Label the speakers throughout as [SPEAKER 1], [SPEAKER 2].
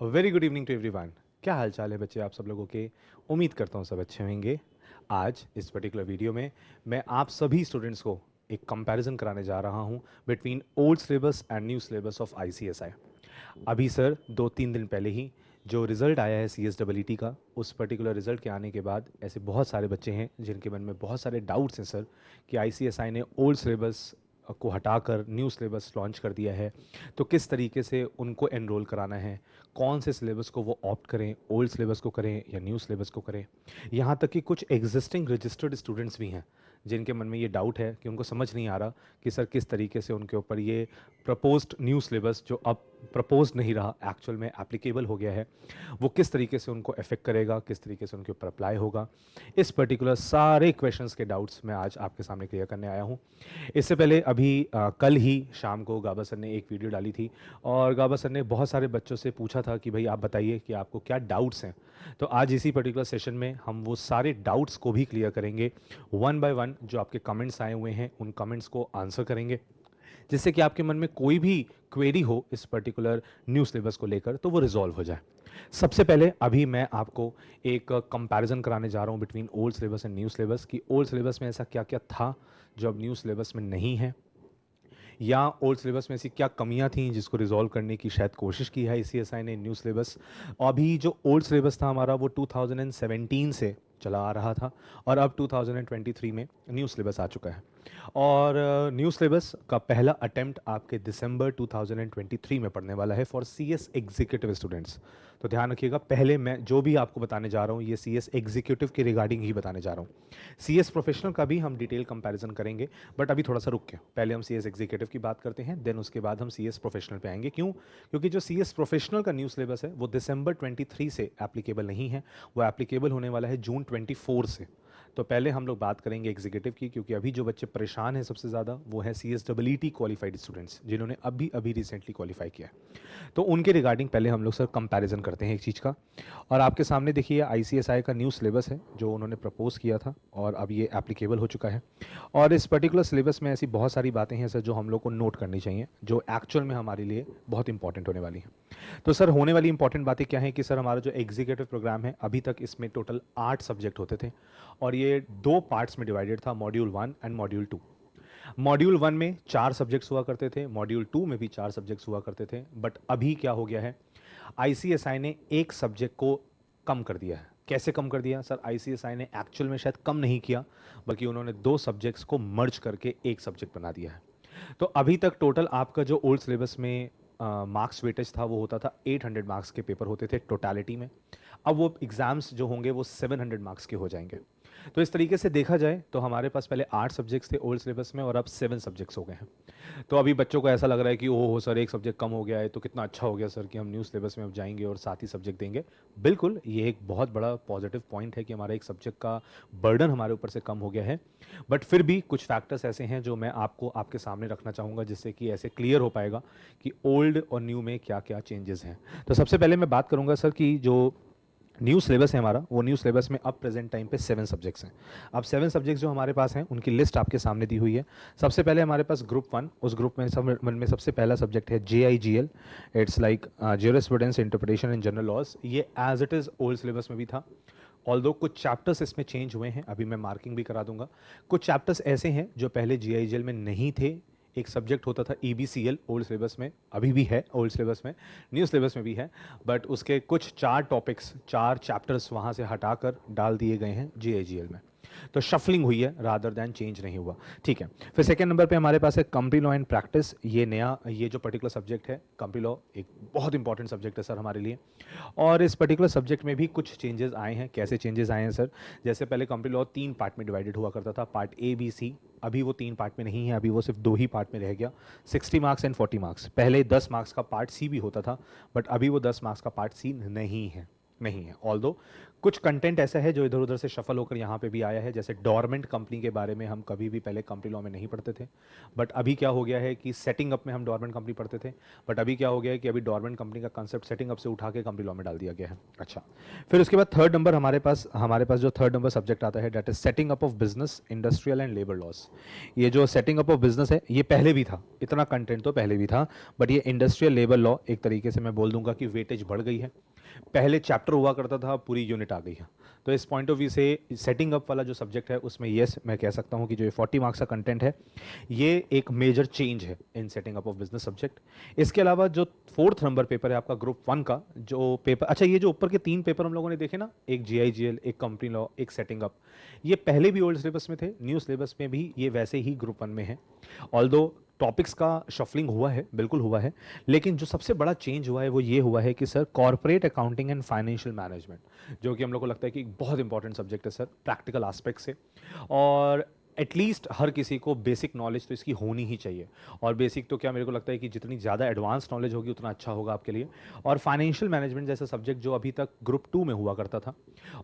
[SPEAKER 1] Very good evening to everyone. क्या हाल चाल है बच्चे आप सब लोगों के। उम्मीद करता हूँ सब अच्छे होंगे। आज इस पर्टिकुलर वीडियो में मैं आप सभी स्टूडेंट्स को एक कंपैरिजन कराने जा रहा हूँ between old syllabus and new syllabus of ICSI. अभी सर 2-3 दिन पहले ही जो रिज़ल्ट आया है सीएसडब्ल्यूटी का, उस पर्टिकुलर रिज़ल्ट के आने के बाद ऐसे बहुत सारे बच्चे हैं जिनके मन में बहुत सारे डाउट्स हैं सर कि आईसीएसआई ने ओल्ड सिलेबस को हटाकर न्यू सिलेबस लॉन्च कर दिया है, तो किस तरीके से उनको एनरोल कराना है, कौन से सिलेबस को वो ऑप्ट करें, ओल्ड सिलेबस को करें या न्यू सिलेबस को करें। यहाँ तक कि कुछ एग्जिस्टिंग रजिस्टर्ड स्टूडेंट्स भी हैं जिनके मन में ये डाउट है कि उनको समझ नहीं आ रहा कि सर किस तरीके से उनके ऊपर ये प्रपोज्ड न्यू सिलेबस जो अब प्रपोज नहीं रहा, एक्चुअल में एप्लीकेबल हो गया है, वो किस तरीके से उनको अफेक्ट करेगा, किस तरीके से उनके ऊपर अप्लाई होगा। इस पर्टिकुलर सारे क्वेश्चंस के डाउट्स मैं आज आपके सामने क्लियर करने आया हूँ। इससे पहले अभी कल ही शाम को गाबा सर ने एक वीडियो डाली थी और गाबा सर ने बहुत सारे बच्चों से पूछा था कि भाई आप बताइए कि आपको क्या डाउट्स हैं। तो आज इसी पर्टिकुलर सेशन में हम वो सारे डाउट्स को भी क्लियर करेंगे, वन बाय वन जो आपके कमेंट्स आए हुए हैं उन कमेंट्स को आंसर करेंगे, जिससे कि आपके मन में कोई भी क्वेरी हो इस पर्टिकुलर न्यू सिलेबस को लेकर तो वो रिजॉल्व हो जाए। सबसे पहले अभी मैं आपको एक कंपैरिजन कराने जा रहा हूँ between old syllabus and new syllabus कि ओल्ड सिलेबस में ऐसा क्या क्या था जो अब न्यू सिलेबस में नहीं है, या ओल्ड सिलेबस में ऐसी क्या कमियां थी जिसको रिजॉल्व करने की शायद कोशिश की है आईसीएसआई ने न्यू सिलेबस। अभी जो ओल्ड सिलेबस था हमारा वो 2017 से चला आ रहा था और अब 2023 में न्यू सिलेबस आ चुका है। और न्यू सिलेबस का पहला अटेम्प्ट आपके दिसंबर 2023 में पढ़ने वाला है फॉर सीएस एग्जीक्यूटिव स्टूडेंट्स। तो ध्यान रखिएगा, पहले मैं जो भी आपको बताने जा रहा हूँ ये सीएस एग्जीक्यूटिव के रिगार्डिंग ही बताने जा रहा हूँ। सीएस प्रोफेशनल का भी हम डिटेल कंपैरिजन करेंगे, बट अभी थोड़ा सा रुक के पहले हम सीएस एग्जीक्यूटिव की बात करते हैं, देन उसके बाद हम सीएस प्रोफेशनल पे आएंगे। क्यों? क्योंकि जो सीएस प्रोफेशनल का न्यू सिलेबस है वो दिसंबर 23 से एप्लीकेबल नहीं है, वो एप्लीकेबल होने वाला है जून 24 से। तो पहले हम लोग बात करेंगे एग्जीक्यूटिव की, क्योंकि अभी जो बच्चे परेशान हैं सबसे ज़्यादा वो है सीएसडब्ल्यूटी क्वालिफाइड स्टूडेंट्स जिन्होंने अभी अभी रिसेंटली क्वालिफाई किया है। तो उनके रिगार्डिंग पहले हम लोग सर कंपैरिजन करते हैं एक चीज़ का। और आपके सामने देखिए आईसीएसआई का न्यू सिलेबस है जो उन्होंने प्रपोज किया था और अब ये एप्लीकेबल हो चुका है। और इस पर्टिकुलर सिलेबस में ऐसी बहुत सारी बातें हैं सर जो हम लोग को नोट करनी चाहिए, जो एक्चुअल में हमारे लिए बहुत इंपॉर्टेंट होने वाली हैं। तो सर होने वाली इंपॉर्टेंट बातें क्या हैं कि सर हमारा जो एग्जीक्यूटिव प्रोग्राम है अभी तक इसमें टोटल 8 सब्जेक्ट होते थे और ये 2 पार्ट्स में डिवाइडेड था, मॉड्यूल 1 एंड मॉड्यूल 2। मॉड्यूल 1 में 4 सब्जेक्ट्स हुआ करते थे, मॉड्यूल 2 में भी 4 सब्जेक्ट्स हुआ करते थे, बट अभी क्या हो गया है, आईसीएसआई ने एक सब्जेक्ट को कम कर दिया है। कैसे कम कर दिया सर? आईसीएसआई ने एक्चुअल में शायद कम नहीं किया, बल्कि उन्होंने 2 सब्जेक्ट्स को मर्ज करके एक सब्जेक्ट बना दिया है। तो अभी तक टोटल आपका जो ओल्ड सिलेबस में मार्क्स वेटेज था वो होता था 800 मार्क्स के पेपर होते थे टोटालिटी में। अब वो एग्ज़ाम्स जो होंगे वो 700 मार्क्स के हो जाएंगे। तो इस तरीके से देखा जाए तो हमारे पास पहले 8 सब्जेक्ट्स थे ओल्ड सिलेबस में और अब 7 सब्जेक्ट्स हो गए हैं। तो अभी बच्चों को ऐसा लग रहा है कि ओहो सर एक सब्जेक्ट कम हो गया है तो कितना अच्छा हो गया सर कि हम न्यू सिलेबस में अब जाएंगे और साथ ही सब्जेक्ट देंगे। बिल्कुल ये एक बहुत बड़ा पॉजिटिव पॉइंट है कि हमारा एक सब्जेक्ट का बर्डन हमारे ऊपर से कम हो गया है। बट फिर भी कुछ फैक्टर्स ऐसे हैं जो मैं आपको आपके सामने रखना चाहूँगा जिससे कि ऐसे क्लियर हो पाएगा कि ओल्ड और न्यू में क्या क्या चेंजेस हैं। तो सबसे पहले मैं बात करूँगा सर कि जो न्यू सिलेबस है हमारा, वो न्यू सिलेबस में अब प्रेजेंट टाइम पे 7 सब्जेक्ट्स हैं। अब 7 सब्जेक्ट्स जो हमारे पास हैं उनकी लिस्ट आपके सामने दी हुई है। सबसे पहले हमारे पास ग्रुप 1, उस ग्रुप में सब मन में सबसे पहला सब्जेक्ट है JIGL। It's like jurisprudence interpretation and general laws. ये as it is old syllabus में भी था, ऑल्दो कुछ चैप्टर्स इसमें चेंज हुए हैं, अभी मैं मार्किंग भी करा दूंगा। कुछ चैप्टर्स ऐसे हैं जो पहले JIGL में नहीं थे। एक सब्जेक्ट होता था EBCL ओल्ड सिलेबस में, अभी भी है ओल्ड सिलेबस में, न्यू सिलेबस में भी है, बट उसके कुछ 4 टॉपिक्स 4 चैप्टर्स वहाँ से हटाकर डाल दिए गए हैं JIGL में। तो शफलिंग हुई है रादर दैन चेंज नहीं हुआ। ठीक है, फिर सेकंड नंबर पे हमारे पास है कंपनी लॉ एंड प्रैक्टिस। ये नया ये जो पर्टिकुलर सब्जेक्ट है कंपनी लॉ एक बहुत इंपॉर्टेंट सब्जेक्ट है सर हमारे लिए। और इस पर्टिकुलर सब्जेक्ट में भी कुछ चेंजेस आए हैं। कैसे चेंजेस आए हैं सर? जैसे पहले कंपनी लॉ 3 पार्ट में डिवाइडेड हुआ करता था, पार्ट A B C। अभी वो 3 पार्ट में नहीं है, अभी वो सिर्फ 2 ही पार्ट में रह गया, 60 मार्क्स एंड 40 मार्क्स। पहले 10 मार्क्स का पार्ट C भी होता था, बट अभी वो 10 मार्क्स का पार्ट C नहीं है। ऑल्दो कुछ कंटेंट ऐसा है जो इधर उधर से शफल होकर यहाँ पे भी आया है, जैसे डोरमेंट कंपनी के बारे में हम कभी भी पहले कंपनी लॉ में नहीं पढ़ते थे, बट अभी क्या हो गया है कि सेटिंग अप में हम डोरमेंट कंपनी पढ़ते थे, बट अभी क्या हो गया है कि अभी डोरमेंट कंपनी का कंसेप्ट सेटिंग अप से उठा के कंपनी लॉ में डाल दिया गया है। अच्छा, फिर उसके बाद थर्ड नंबर हमारे पास जो थर्ड नंबर सब्जेक्ट आता है, that is setting up of business, industrial and labour laws. ये जो सेटिंग अप ऑफ बिजनेस है, ये पहले भी था, इतना कंटेंट तो पहले भी था, बट ये इंडस्ट्रियल लेबर लॉ एक तरीके से मैं बोल दूंगा कि वेटेज बढ़ गई है। पहले चैप्टर हुआ करता था, पूरी यूनिट आ गई है। तो इस पॉइंट ऑफ व्यू से सेटिंग अप वाला जो सब्जेक्ट है उसमें येस मैं कह सकता हूँ कि जो ये 40 मार्क्स का कंटेंट है, ये एक मेजर चेंज है in setting up of business subject. इसके अलावा जो फोर्थ नंबर पेपर है आपका ग्रुप 1 का जो पेपर, अच्छा ये जो ऊपर के 3 पेपर हम लोगों ने देखे ना, एक GIGL, एक कंपनी लॉ, एक सेटिंग अप, ये पहले भी ओल्ड सिलेबस में थे, न्यू सिलेबस में भी ये वैसे ही ग्रुप 1 में है। ऑल्दो टॉपिक्स का शफलिंग हुआ है, बिल्कुल हुआ है, लेकिन जो सबसे बड़ा चेंज हुआ है वो ये हुआ है कि sir corporate accounting and financial management, जो कि हम लोग को लगता है कि एक बहुत इंपॉर्टेंट सब्जेक्ट है सर प्रैक्टिकल एस्पेक्ट से, और एटलीस्ट हर किसी को बेसिक नॉलेज तो इसकी होनी ही चाहिए। और बेसिक तो क्या, मेरे को लगता है कि जितनी ज़्यादा एडवांस नॉलेज होगी उतना अच्छा होगा आपके लिए। और फाइनेंशियल मैनेजमेंट जैसा सब्जेक्ट जो अभी तक ग्रुप 2 में हुआ करता था,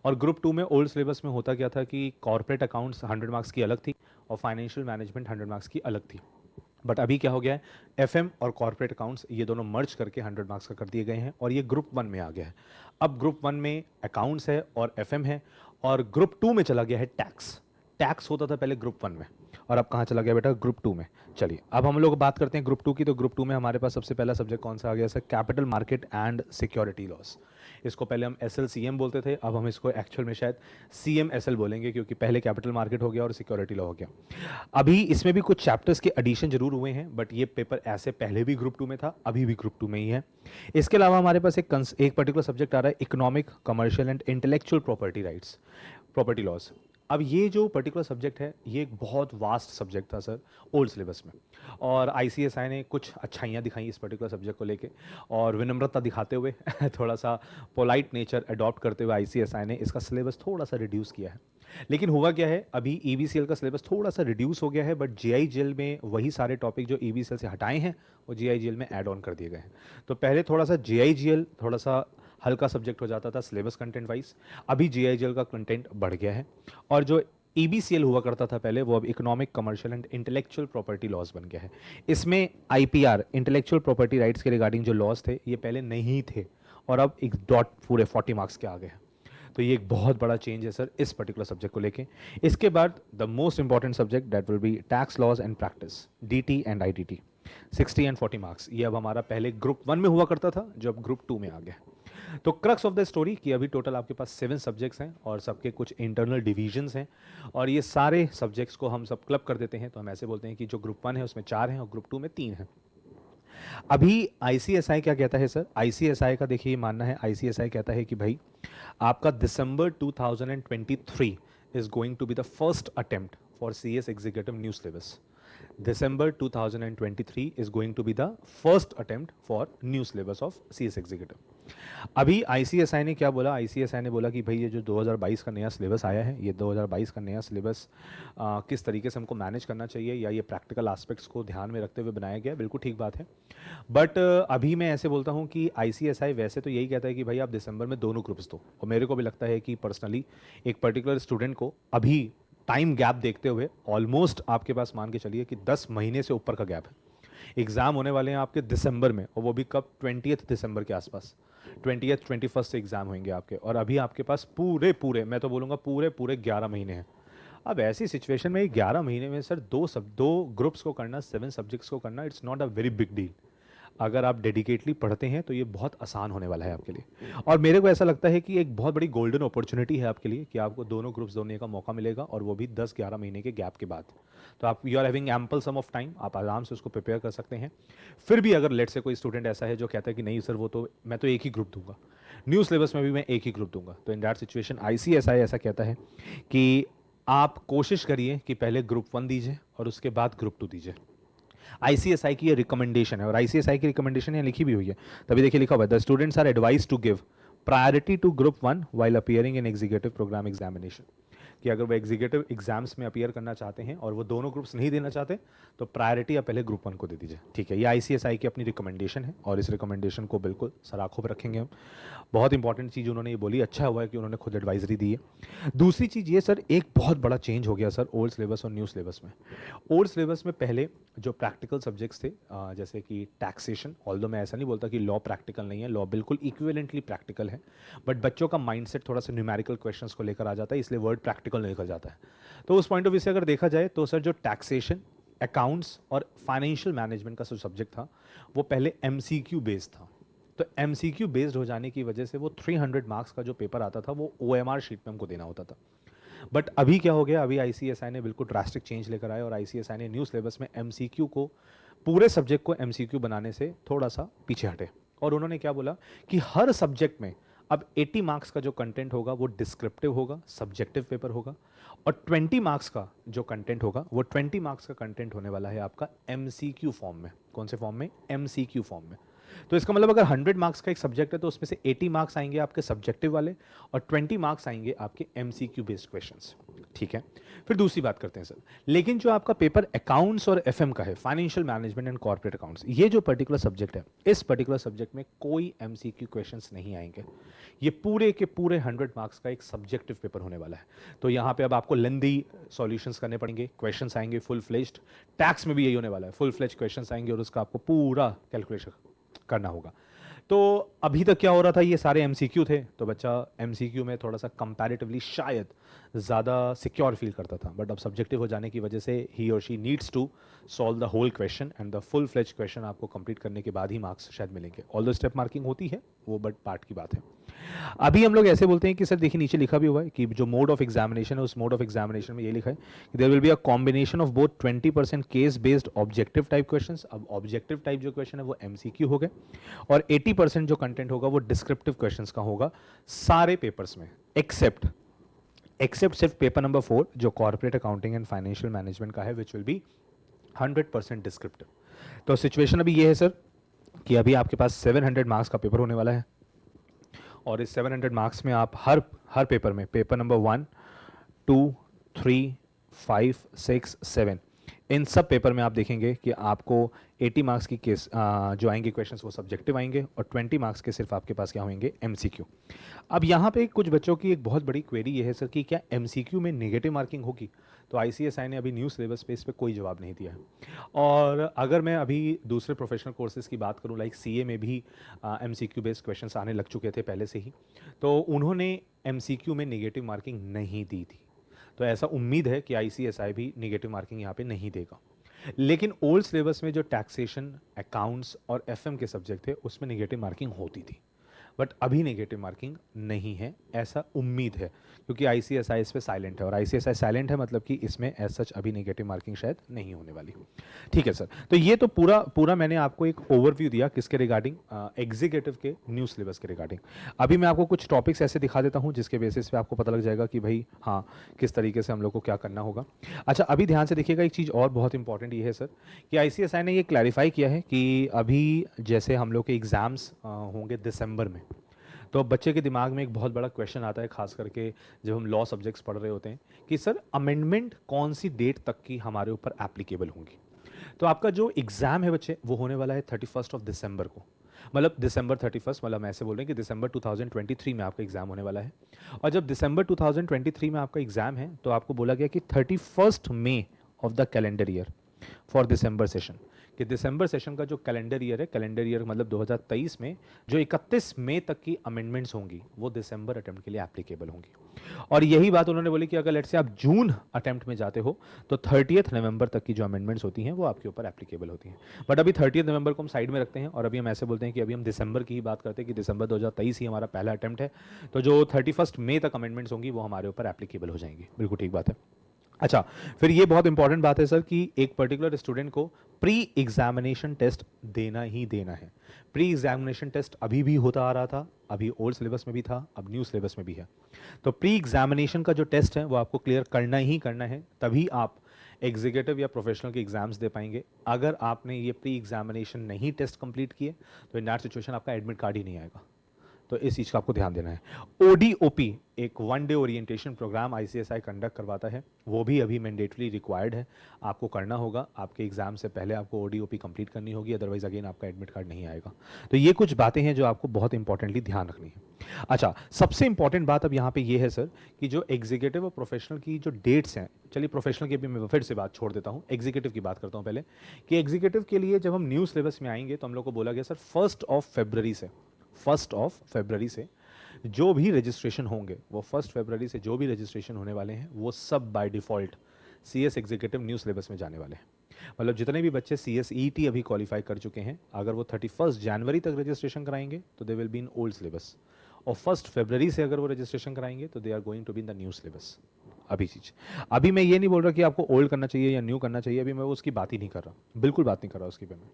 [SPEAKER 1] और ग्रुप 2 में ओल्ड सिलेबस में होता क्या था कि कॉर्पोरेट अकाउंट्स 100 मार्क्स की अलग थी और फाइनेंशियल मैनेजमेंट 100 मार्क्स की अलग थी। बट अभी क्या हो गया है, FM और कॉर्पोरेट अकाउंट्स ये दोनों मर्ज करके 100 मार्क्स का कर दिए गए हैं और ये ग्रुप 1 में आ गया है। अब ग्रुप 1 में अकाउंट्स है और FM है, और ग्रुप 2 में चला गया है टैक्स। टैक्स होता था पहले ग्रुप 1 में, और अब कहाँ चला गया बेटा, ग्रुप 2 में। चलिए अब हम लोग बात करते हैं ग्रुप 2 की। तो ग्रुप 2 में हमारे पास सबसे पहला सब्जेक्ट कौन सा आ गया sir, capital market and security loss. इसको पहले हम SLCM बोलते थे, अब हम इसको एक्चुअल में शायद CMSL बोलेंगे, क्योंकि पहले कैपिटल मार्केट हो गया और सिक्योरिटी लॉ हो गया। अभी इसमें भी कुछ चैप्टर्स के एडिशन जरूर हुए हैं, बट ये पेपर ऐसे पहले भी ग्रुप 2 में था, अभी भी ग्रुप 2 में ही है। इसके अलावा हमारे पास एक पर्टिकुलर सब्जेक्ट आ रहा है economic, commercial and intellectual property rights, property loss. अब ये जो पर्टिकुलर सब्जेक्ट है ये एक बहुत वास्ट सब्जेक्ट था सर ओल्ड सिलेबस में, और ICSI ने कुछ अच्छाइयाँ दिखाई इस पर्टिकुलर सब्जेक्ट को लेके, और विनम्रता दिखाते हुए थोड़ा सा पोलाइट नेचर अडॉप्ट करते हुए ICSI ने इसका सिलेबस थोड़ा सा रिड्यूस किया है। लेकिन हुआ क्या है, अभी EBCL का सिलेबस थोड़ा सा रिड्यूस हो गया है, बट GIGL में वही सारे टॉपिक जो EBCL से हटाए हैं वो GIGL में ऐड ऑन कर दिए गए हैं। तो पहले थोड़ा सा GIGL थोड़ा सा हल्का सब्जेक्ट हो जाता था सिलेबस कंटेंट वाइज, अभी GIGL का कंटेंट बढ़ गया है, और जो EBCL हुआ करता था पहले वो अब economic, commercial and intellectual property loss बन गया है। इसमें IPR, इंटेलेक्चुअल प्रॉपर्टी राइट्स के रिगार्डिंग जो लॉस थे ये पहले नहीं थे, और अब एक डॉट पूरे 40 मार्क्स के आ गए हैं। तो ये एक बहुत बड़ा चेंज है सर इस पर्टिकुलर सब्जेक्ट को लेके। इसके बाद the most important subject that will be tax laws and practice, DT and ITT, 60 and 40 marks. ये अब हमारा पहले ग्रुप 1 में हुआ करता था जो अब ग्रुप 2 में आ गया। तो क्रक्स ऑफ द स्टोरी कि अभी टोटल आपके पास 7 सब्जेक्ट्स हैं और सबके कुछ इंटरनल डिविजन्स हैं, और ये सारे सब्जेक्ट्स को हम सब क्लब कर देते हैं, तो हम ऐसे बोलते हैं कि जो ग्रुप 1 है उसमें 4 हैं और ग्रुप 2 में 3 हैं। अभी ICSI क्या कहता है सर, ICSI का देखिए मानना है, ICSI कहता है कि भाई आपका December 2023 is going to be the first attempt for CS executive new syllabus. December 2023 is going to be the first attempt for new syllabus of CS Executive. अभी ICSI ने क्या बोला, ICSI ने बोला कि भाई ये जो 2022 का नया सिलेबस आया है, ये 2022 का नया सिलेबस किस तरीके से हमको मैनेज करना चाहिए, या ये प्रैक्टिकल एस्पेक्ट्स को ध्यान में रखते हुए बनाया गया, बिल्कुल ठीक बात है। बट अभी मैं ऐसे बोलता हूँ कि ICSI वैसे तो यही कहता है कि भाई आप दिसंबर में दोनों ग्रुप्स दो, और मेरे को भी लगता है कि पर्सनली एक पर्टिकुलर स्टूडेंट को अभी टाइम गैप देखते हुए ऑलमोस्ट आपके पास मान के चलिए कि 10 महीने से ऊपर का गैप है। एग्ज़ाम होने वाले हैं आपके दिसंबर में, और वो भी कब, 20 दिसंबर के आसपास, 21 से एग्ज़ाम होंगे आपके, और अभी आपके पास पूरे मैं तो बोलूँगा पूरे 11 महीने हैं। अब ऐसी सिचुएशन में 11 महीने में सर दो ग्रुप्स को करना, 7 सब्जेक्ट्स को करना, it's not a very big deal. अगर आप डेडिकेटली पढ़ते हैं तो ये बहुत आसान होने वाला है आपके लिए, और मेरे को ऐसा लगता है कि एक बहुत बड़ी गोल्डन अपॉर्चुनिटी है आपके लिए कि आपको दोनों ग्रुप्स देने का मौका मिलेगा, और वो भी 10-11 महीने के गैप के बाद। तो आप you are having ample some of time, आप आराम से उसको प्रिपेयर कर सकते हैं। फिर भी अगर लेट से कोई स्टूडेंट ऐसा है जो कहता है कि नहीं सर वो तो मैं तो एक ही ग्रुप दूंगा, न्यू सिलेबस में भी मैं एक ही ग्रुप दूंगा, तो इन दैट सिचुएशन ICSI ऐसा कहता है कि आप कोशिश करिए कि पहले ग्रुप 1 दीजिए और उसके बाद ग्रुप 2 दीजिए। ICSI की ये रिकमेंडेशन है, और ICSI की रिकमेंडेशन यहाँ लिखी भी हुई है, तभी देखिए लिखा हुआ है the students are advise to give priority to group 1 while appearing in executive programme examination. कि अगर वो एग्जीक्यूटिव एग्जाम्स में अपीयर करना चाहते हैं और वो दोनों ग्रुप्स नहीं देना चाहते तो प्रायोरिटी आप पहले ग्रुप 1 को दे दीजिए, ठीक है। ये आईसीएसआई की अपनी रिकमेंडेशन है और इस रिकमेंडेशन को बिल्कुल सर आंखों पर रखेंगे हम। बहुत इंपॉर्टेंट चीज़ उन्होंने ये बोली, अच्छा हुआ है कि उन्होंने खुद एडवाइजरी दी है। दूसरी चीज़ ये सर, एक बहुत बड़ा चेंज हो गया सर ओल्ड सिलेबस और न्यू सिलेबस में। ओल्ड सिलेबस में पहले जो प्रैक्टिकल सब्जेक्ट्स थे जैसे कि टैक्सेशन, ऑल्दो मैं ऐसा नहीं बोलता कि लॉ प्रैक्टिकल नहीं है, लॉ बिल्कुल इक्विवेलेंटली प्रैक्टिकल है, बट बच्चों का माइंडसेट थोड़ा सा न्यूमेरिकल क्वेश्चंस को लेकर आ जाता है, इसलिए वर्ड प्रैक्टिकल निकल जाता है। तो उस पॉइंट ऑफ व्यू से अगर देखा जाए तो सर जो टैक्सेशन, अकाउंट्स और फाइनेंशियल मैनेजमेंट का जो सब्जेक्ट था वो पहले एमसीक्यू बेस्ड था। तो एमसीक्यू बेस्ड हो जाने की वजह से वो 300 मार्क्स का जो पेपर आता था वो ओएमआर शीट में हमको देना होता था। बट अभी क्या हो गया, अभी आईसीएसआई ने बिल्कुल ड्रास्टिक चेंज लेकर आए और आईसीएसआई ने न्यू सिलेबस में एमसीक्यू को, पूरे सब्जेक्ट को एमसीक्यू बनाने से थोड़ा सा पीछे हटे। और उन्होंने क्या बोला कि हर सब्जेक्ट में अब 80 मार्क्स का जो कंटेंट होगा वो डिस्क्रिप्टिव होगा, सब्जेक्टिव पेपर होगा, और 20 मार्क्स का जो कंटेंट होगा वो 20 मार्क्स का कंटेंट होने वाला है आपका एमसीक्यू फॉर्म में। कौन से फॉर्म में? एमसीक्यू फॉर्म में। तो इसका मतलब अगर 100 मार्क्स का एक सब्जेक्ट है तो उसमें से 80 मार्क्स आएंगे आपके सब्जेक्टिव वाले और 20 मार्क्स आएंगे आपके एमसीक्यू बेस्ड क्वेश्चंस, ठीक है। फिर दूसरी बात करते हैं सर, लेकिन जो आपका पेपर अकाउंट्स और एफएम का है, financial management and corporate accounts, ये जो पर्टिकुलर सब्जेक्ट है, इस पर्टिकुलर सब्जेक्ट में कोई एमसीक्यू क्वेश्चंस नहीं आएंगे। ये पूरे के पूरे 100 मार्क्स का एक सब्जेक्टिव पेपर होने वाला है। तो यहाँ पे अब आपको लेंदी सॉल्यूशंस करने पड़ेंगे, क्वेश्चंस आएंगे फुल फ्लेज्ड। टैक्स में भी यही होने वाला है, फुल फ्लेज्ड क्वेश्चंस आएंगे और उसका आपको पूरा कैलकुलेशन करना होगा। तो अभी तक क्या हो रहा था, ये सारे एमसीक्यू थे तो बच्चा एमसीक्यू में थोड़ा सा कंपैरेटिवली शायद ज़्यादा सिक्योर फील करता था, बट अब सब्जेक्टिव हो जाने की वजह से ही और she needs to solve the whole question and the full fledge question आपको कंप्लीट करने के बाद ही मार्क्स शायद मिलेंगे। ऑल द स्टेप मार्किंग होती है वो, बट पार्ट की बात है। अभी हम लोग ऐसे बोलते हैं कि सर देखिए नीचे लिखा भी हुआ है कि जो मोड ऑफ एग्जामिनेशन है उस मोड ऑफ एग्जामिनेशन में ये लिखा है कि there will be a combination of both 20% case based objective type questions. अब ऑब्जेक्टिव टाइप जो क्वेश्चन है वो एमसीक्यू हो गए और 80% जो कंटेंट होगा वो डिस्क्रिप्टिव क्वेश्चंस का होगा सारे पेपर्स में, एक्सेप्ट सिर्फ पेपर नंबर 4 जो corporate accounting and financial management का है, विच विल बी 100% डिस्क्रिप्टिव। तो सिचुएशन अभी ये है सर कि अभी आपके पास 700 मार्क्स का पेपर होने वाला है और इस 700 मार्क्स में आप हर पेपर में, पेपर नंबर 1, 2, 3, 5, 6, 7, इन सब पेपर में आप देखेंगे कि आपको 80 मार्क्स की केस जो आएंगे क्वेश्चंस वो सब्जेक्टिव आएंगे और 20 मार्क्स के सिर्फ आपके पास क्या होंगे, एमसीक्यू। अब यहाँ पे कुछ बच्चों की एक बहुत बड़ी क्वेरी ये है सर कि क्या एमसीक्यू में नेगेटिव मार्किंग होगी? तो आईसीएसआई ने अभी न्यू सिलेबस पे इस पे कोई जवाब नहीं दिया है। और अगर मैं अभी दूसरे प्रोफेशनल कोर्सेज की बात करूँ, लाइक सीए में भी एमसीक्यू बेस्ड क्वेश्चंस आने लग चुके थे पहले से ही, तो उन्होंने एमसीक्यू में नेगेटिव मार्किंग नहीं दी थी। तो ऐसा उम्मीद है कि आईसीएसआई भी नेगेटिव मार्किंग यहाँ पे नहीं देगा। लेकिन ओल्ड सिलेबस में जो टैक्सेशन, अकाउंट्स और एफएम के सब्जेक्ट थे उसमें नेगेटिव मार्किंग होती थी, बट अभी नेगेटिव मार्किंग नहीं है, ऐसा उम्मीद है, क्योंकि आईसीएसआई इस पे साइलेंट है और आईसीएसआई साइलेंट है मतलब कि इसमें एज सच अभी नेगेटिव मार्किंग शायद नहीं होने वाली। ठीक है सर, तो ये तो पूरा पूरा मैंने आपको एक ओवरव्यू दिया किसके रिगार्डिंग, एग्जीक्यूटिव के न्यू सिलेबस के रिगार्डिंग। अभी मैं आपको कुछ टॉपिक्स ऐसे दिखा देता हूँ जिसके बेसिस पे आपको पता लग जाएगा कि भाई हाँ किस तरीके से हम लोग को क्या करना होगा। अच्छा अभी ध्यान से देखिएगा, एक चीज़ और बहुत इंपॉर्टेंट ये है सर कि आईसीएसआई ने ये क्लैरिफाई किया है कि अभी जैसे हम लोग के एग्ज़ाम्स होंगे दिसंबर में, तो अब बच्चे के दिमाग में एक बहुत बड़ा क्वेश्चन आता है, खास करके जब हम लॉ सब्जेक्ट्स पढ़ रहे होते हैं, कि सर अमेंडमेंट कौन सी डेट तक की हमारे ऊपर एप्लीकेबल होंगी। तो आपका जो एग्ज़ाम है बच्चे वो होने वाला है 31 दिसंबर को, मतलब दिसंबर 31, मतलब हम ऐसे बोल रहे हैं कि दिसंबर 2023 में आपका एग्ज़ाम होने वाला है। और जब दिसंबर 2023 में आपका एग्ज़ाम है तो आपको बोला गया कि 31 May of the calendar year for December session, कि दिसंबर सेशन का जो कैलेंडर ईयर है, कैलेंडर ईयर मतलब 2023 में जो 31 मई तक की अमेंडमेंट्स होंगी वो दिसंबर अटेम्प्ट के लिए एप्लीकेबल होंगी। और यही बात उन्होंने बोली कि अगर लेट्स से आप जून अटेम्प्ट में जाते हो तो 30 नवंबर तक की जो अमेंडमेंट्स होती हैं वो आपके ऊपर एप्लीकेबल होती हैं। बट अभी 30 नवंबर को हम साइड में रखते हैं और अभी हम ऐसे बोलते हैं कि अभी हम दिसंबर की ही बात करते हैं कि दिसंबर 2023 ही हमारा पहला अटेम्प्ट है, तो जो 31 मई तक अमेंडमेंट्स होंगी वो हमारे ऊपर एप्लीकेबल हो जाएंगी। बिल्कुल ठीक बात है। अच्छा, फिर ये बहुत इंपॉर्टेंट बात है सर कि एक पर्टिकुलर स्टूडेंट को प्री एग्जामिनेशन टेस्ट देना ही देना है। प्री एग्जामिनेशन टेस्ट अभी भी होता आ रहा था, अभी ओल्ड सिलेबस में भी था, अब न्यू सिलेबस में भी है। तो प्री एग्जामिनेशन का जो टेस्ट है वो आपको क्लियर करना ही करना है, तभी आप एग्जीक्यूटिव या प्रोफेशनल के एग्जाम्स दे पाएंगे। अगर आपने ये प्री एग्जामिनेशन नहीं टेस्ट कंप्लीट किए तो इन दैट सिचुएशन आपका एडमिट कार्ड ही नहीं आएगा। तो इस चीज़ का आपको ध्यान देना है। ओडीओपी एक 1 day orientation programme ICSI conduct करवाता है, वो भी अभी मैंडेटरी रिक्वायर्ड है, आपको करना होगा। आपके एग्जाम से पहले आपको ओडीओपी कंप्लीट करनी होगी, अदरवाइज अगेन आपका एडमिट कार्ड नहीं आएगा। तो ये कुछ बातें हैं जो आपको बहुत इंपॉर्टेंटली ध्यान रखनी है। अच्छा, सबसे इंपॉर्टेंट बात अब यहाँ पे ये है सर कि जो एग्जीक्यूटिव और प्रोफेशनल की जो डेट्स हैं, चलिए प्रोफेशनल की भी मैं फिर से बात छोड़ देता हूँ, एग्जीक्यूटिव की बात करता हूँ पहले। कि एग्जीक्यूटिव के लिए जब हम न्यू सिलेबस में आएंगे तो हम लोग को बोला गया सर 1 फरवरी से जो भी रजिस्ट्रेशन होंगे, वो 1 फरवरी से जो भी रजिस्ट्रेशन होने वाले हैं वो सब by default CS executive new syllabus में जाने वाले हैं। मतलब जितने भी बच्चे CSET अभी क्वालिफाई कर चुके हैं, अगर वो 31 जनवरी तक रजिस्ट्रेशन कराएंगे तो they will be in old syllabus, और 1 फरवरी से अगर वो रजिस्ट्रेशन कराएंगे तो they are going to be in the new syllabus. अभी मैं ये नहीं बोल रहा कि आपको ओल्ड करना चाहिए या न्यू करना चाहिए, अभी मैं उसकी बात ही नहीं कर रहा, बिल्कुल बात नहीं कर रहा उसकी पे मैं।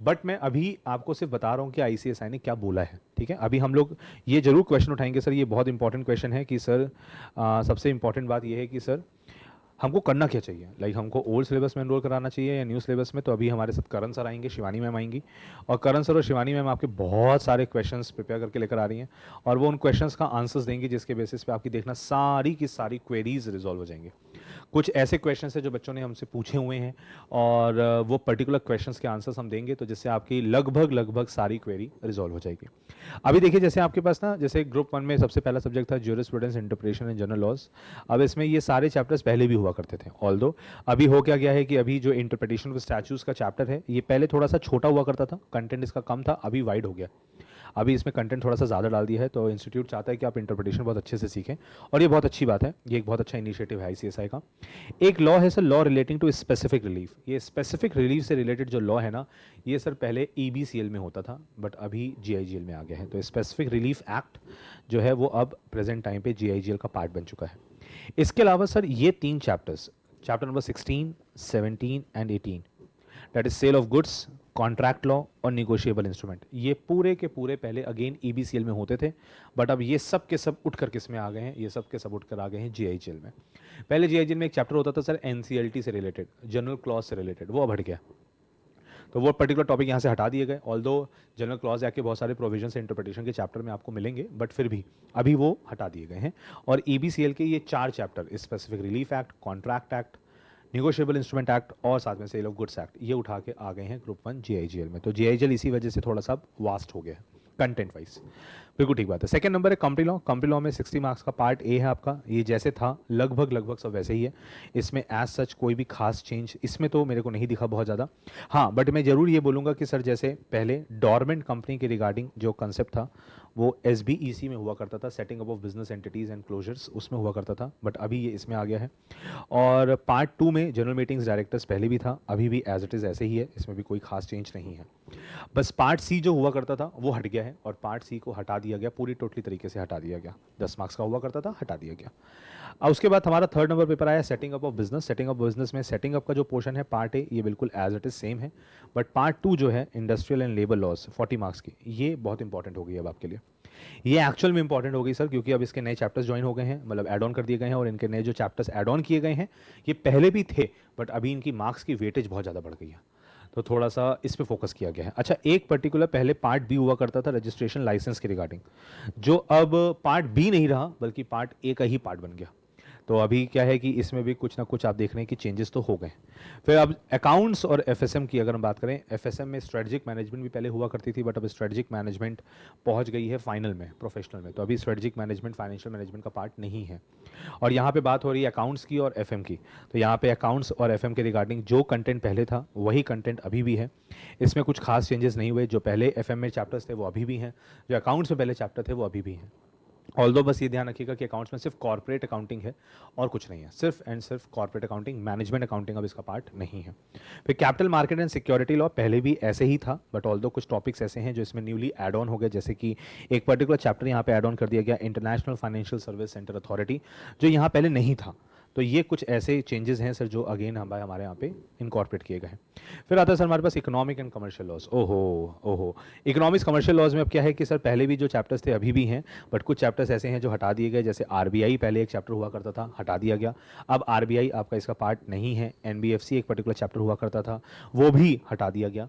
[SPEAKER 1] बट मैं अभी आपको सिर्फ बता रहा हूँ कि आईसीएसआई ने क्या बोला है, ठीक है। अभी हम लोग ये जरूर क्वेश्चन उठाएंगे सर, ये बहुत इंपॉर्टेंट क्वेश्चन है कि सर सबसे इंपॉर्टेंट बात ये है कि सर हमको करना क्या चाहिए, लाइक हमको ओल्ड सिलेबस में एनरोल कराना चाहिए या न्यू सिलेबस में। तो अभी हमारे साथ करण सर आएंगे, शिवानी मैम आएंगी, और करण सर और शिवानी मैम आपके बहुत सारे क्वेश्चंस प्रिपेयर करके लेकर आ रही हैं, और वो उन क्वेश्चंस का आंसर्स देंगी जिसके बेसिस पे आपकी देखना सारी की सारी क्वेरीज रिजॉल्व हो जाएंगे। कुछ ऐसे क्वेश्चंस है जो बच्चों ने हमसे पूछे हुए हैं, और वो पर्टिकुलर क्वेश्चंस के आंसर्स हम देंगे, तो जिससे आपकी लगभग सारी क्वेरी रिजॉल्व हो जाएगी। अभी देखिए, जैसे आपके पास ना, जैसे ग्रुप 1 में सबसे पहला सब्जेक्ट था jurisprudence, interpretation and general laws. अब इसमें ये सारे चैप्टर्स पहले भी हुआ करते थे, ऑल्दो अभी हो क्या गया है कि अभी जो इंटरप्रिटेशन ऑफ स्टैट्यूज का चैप्टर है, ये पहले थोड़ा सा छोटा हुआ करता था, कंटेंट इसका कम था, अभी वाइड हो गया। अभी इसमें कंटेंट थोड़ा सा ज़्यादा डाल दिया है, तो इंस्टीट्यूट चाहता है कि आप इंटरप्रिटेशन बहुत अच्छे से सीखें, और ये बहुत अच्छी बात है, ये एक बहुत अच्छा इनिशिएटिव है आईसीएसआई का। एक लॉ है sir, law relating to specific relief. ये स्पेसिफिक रिलीफ से रिलेटेड जो लॉ है ना, ये सर पहले ईबीसीएल में होता था, बट अभी जीआईजीएल में आ गया है। तो स्पेसिफिक रिलीफ एक्ट जो है वो अब प्रेजेंट टाइम पे जीआईजीएल का पार्ट बन चुका है। इसके अलावा सर ये 3 chapters, chapter number 16, 17 and 18, that is sale of goods, contract law और निगोशिएबल इंस्ट्रूमेंट, ये पूरे के पूरे पहले अगेन ईबीसीएल में होते थे, बट अब ये सब के सब उठकर किस में आ गए हैं, ये सब के सब उठकर आ गए हैं जीआईजीएल में। पहले जीआईजीएल में एक चैप्टर होता था सर एनसीएलटी से रिलेटेड, जनरल क्लॉज से रिलेटेड, वो अब हट गया, तो वो पर्टिकुलर टॉपिक यहाँ से हटा दिए गए। ऑल्दो जनरल क्लॉज एक्ट के बहुत सारे प्रोविजन इंटरप्रिटेशन के चैप्टर में आपको मिलेंगे, बट फिर भी अभी वो हटा दिए गए हैं। और ईबीसीएल के ये 4 chapter, specific relief act, contract act, negotiable instrument act और साथ में सेल ऑफ गुड्स एक्ट, ये उठा के आ गए हैं ग्रुप 1 जीआईजीएल में। तो जीआईजीएल इसी वजह से थोड़ा सा वास्ट हो गया है कंटेंट वाइज, बिल्कुल ठीक बात है। सेकंड नंबर है कंपनी लॉ। कंपनी लॉ में 60 मार्क्स का पार्ट ए है आपका, ये जैसे था लगभग सब वैसे ही है, इसमें एज सच कोई भी खास चेंज इसमें तो मेरे को नहीं दिखा बहुत ज़्यादा। हाँ, बट मैं जरूर ये बोलूँगा कि सर जैसे पहले डॉर्मेंट कंपनी के रिगार्डिंग जो कंसेप्ट था वो SBEC में हुआ करता था, setting up of business entities and closures, उसमें हुआ करता था, बट अभी ये इसमें आ गया है। और पार्ट 2 में जनरल मीटिंग्स डायरेक्टर्स पहले भी था, अभी भी एज इट इज़ ऐसे ही है, इसमें भी कोई खास चेंज नहीं है। बस पार्ट सी जो हुआ करता था वो हट गया है, और पार्ट सी को हटा दिया गया, पूरी टोटली तरीके से हटा दिया गया। 10 मार्क्स का हुआ करता था, हटा दिया गया। अब उसके बाद हमारा थर्ड नंबर पेपर आया setting up of business. Setting up business में सेटिंग अप का जो पोर्शन है पार्ट ए, ये बिल्कुल एज इट इज सेम है, बट पार्ट 2 जो है industrial and labour laws 40 marks की, ये बहुत इंपॉर्टेंट हो गई अब आपके लिए। ये एक्चुअल में इंपॉर्टेंट हो गई सर, क्योंकि अब इसके नए चैप्टर्स ज्वाइन हो गए हैं, मतलब ऐड ऑन कर दिए गए हैं, और इनके नए जो चैप्टर्स ऐड ऑन किए गए हैं ये पहले भी थे, बट अभी इनकी मार्क्स की वेटेज बहुत ज़्यादा बढ़ गई है, तो थोड़ा सा इस पे फोकस किया गया है। अच्छा, एक पर्टिकुलर पहले पार्ट बी हुआ करता था रजिस्ट्रेशन लाइसेंस के रिगार्डिंग, जो अब पार्ट बी नहीं रहा बल्कि पार्ट ए का ही पार्ट बन गया। तो अभी क्या है कि इसमें भी कुछ ना कुछ आप देख रहे हैं कि चेंजेस तो हो गए। फिर अब अकाउंट्स और एफएसएम की अगर हम बात करें, एफएसएम में स्ट्रेटजिक मैनेजमेंट भी पहले हुआ करती थी, बट अब स्ट्रेटजिक मैनेजमेंट पहुंच गई है फाइनल में, प्रोफेशनल में, तो अभी स्ट्रेटजिक मैनेजमेंट फाइनेंशियल मैनेजमेंट का पार्ट नहीं है। और यहाँ पे बात हो रही है अकाउंट्स की और एफएम की, तो यहाँ पे अकाउंट्स और एफएम के रिगार्डिंग जो कंटेंट पहले था वही कंटेंट अभी भी है, इसमें कुछ खास चेंजेस नहीं हुए। जो पहले एफएम में चैप्टर्स थे वो अभी भी हैं, जो अकाउंट्स में पहले चैप्टर थे वो अभी भी हैं। ऑल्दो बस ये ध्यान रखिएगा कि अकाउंट्स में सिर्फ कॉर्पोरेट अकाउंटिंग है और कुछ नहीं है, सिर्फ एंड सिर्फ कॉर्पोरेट अकाउंटिंग, मैनेजमेंट अकाउंटिंग अब इसका पार्ट नहीं है। फिर capital market and security law पहले भी ऐसे ही था, बट ऑल्दो कुछ टॉपिक्स ऐसे हैं जो इसमें न्यूली ऐड ऑन हो गए, जैसे कि एक पर्टिकुलर चैप्टर यहाँ पे ऐड ऑन कर दिया गया international financial service centre authority, जो यहाँ पहले नहीं था। तो ये कुछ ऐसे चेंजेस हैं सर जो अगेन हमारे यहाँ पे इनकॉर्पोरेट किए गए हैं। फिर आता है सर हमारे पास इकोनॉमिक एंड कमर्शियल लॉज। ओहो ओहो, इकोनॉमिक्स कमर्शियल लॉज में अब क्या है कि सर पहले भी जो चैप्टर्स थे अभी भी हैं, बट कुछ चैप्टर्स ऐसे हैं जो हटा दिए गए, जैसे आरबीआई पहले एक चैप्टर हुआ करता था, हटा दिया गया। अब आरबीआई आपका इसका पार्ट नहीं है। एनबीएफसी एक पर्टिकुलर चैप्टर हुआ करता था, वो भी हटा दिया गया।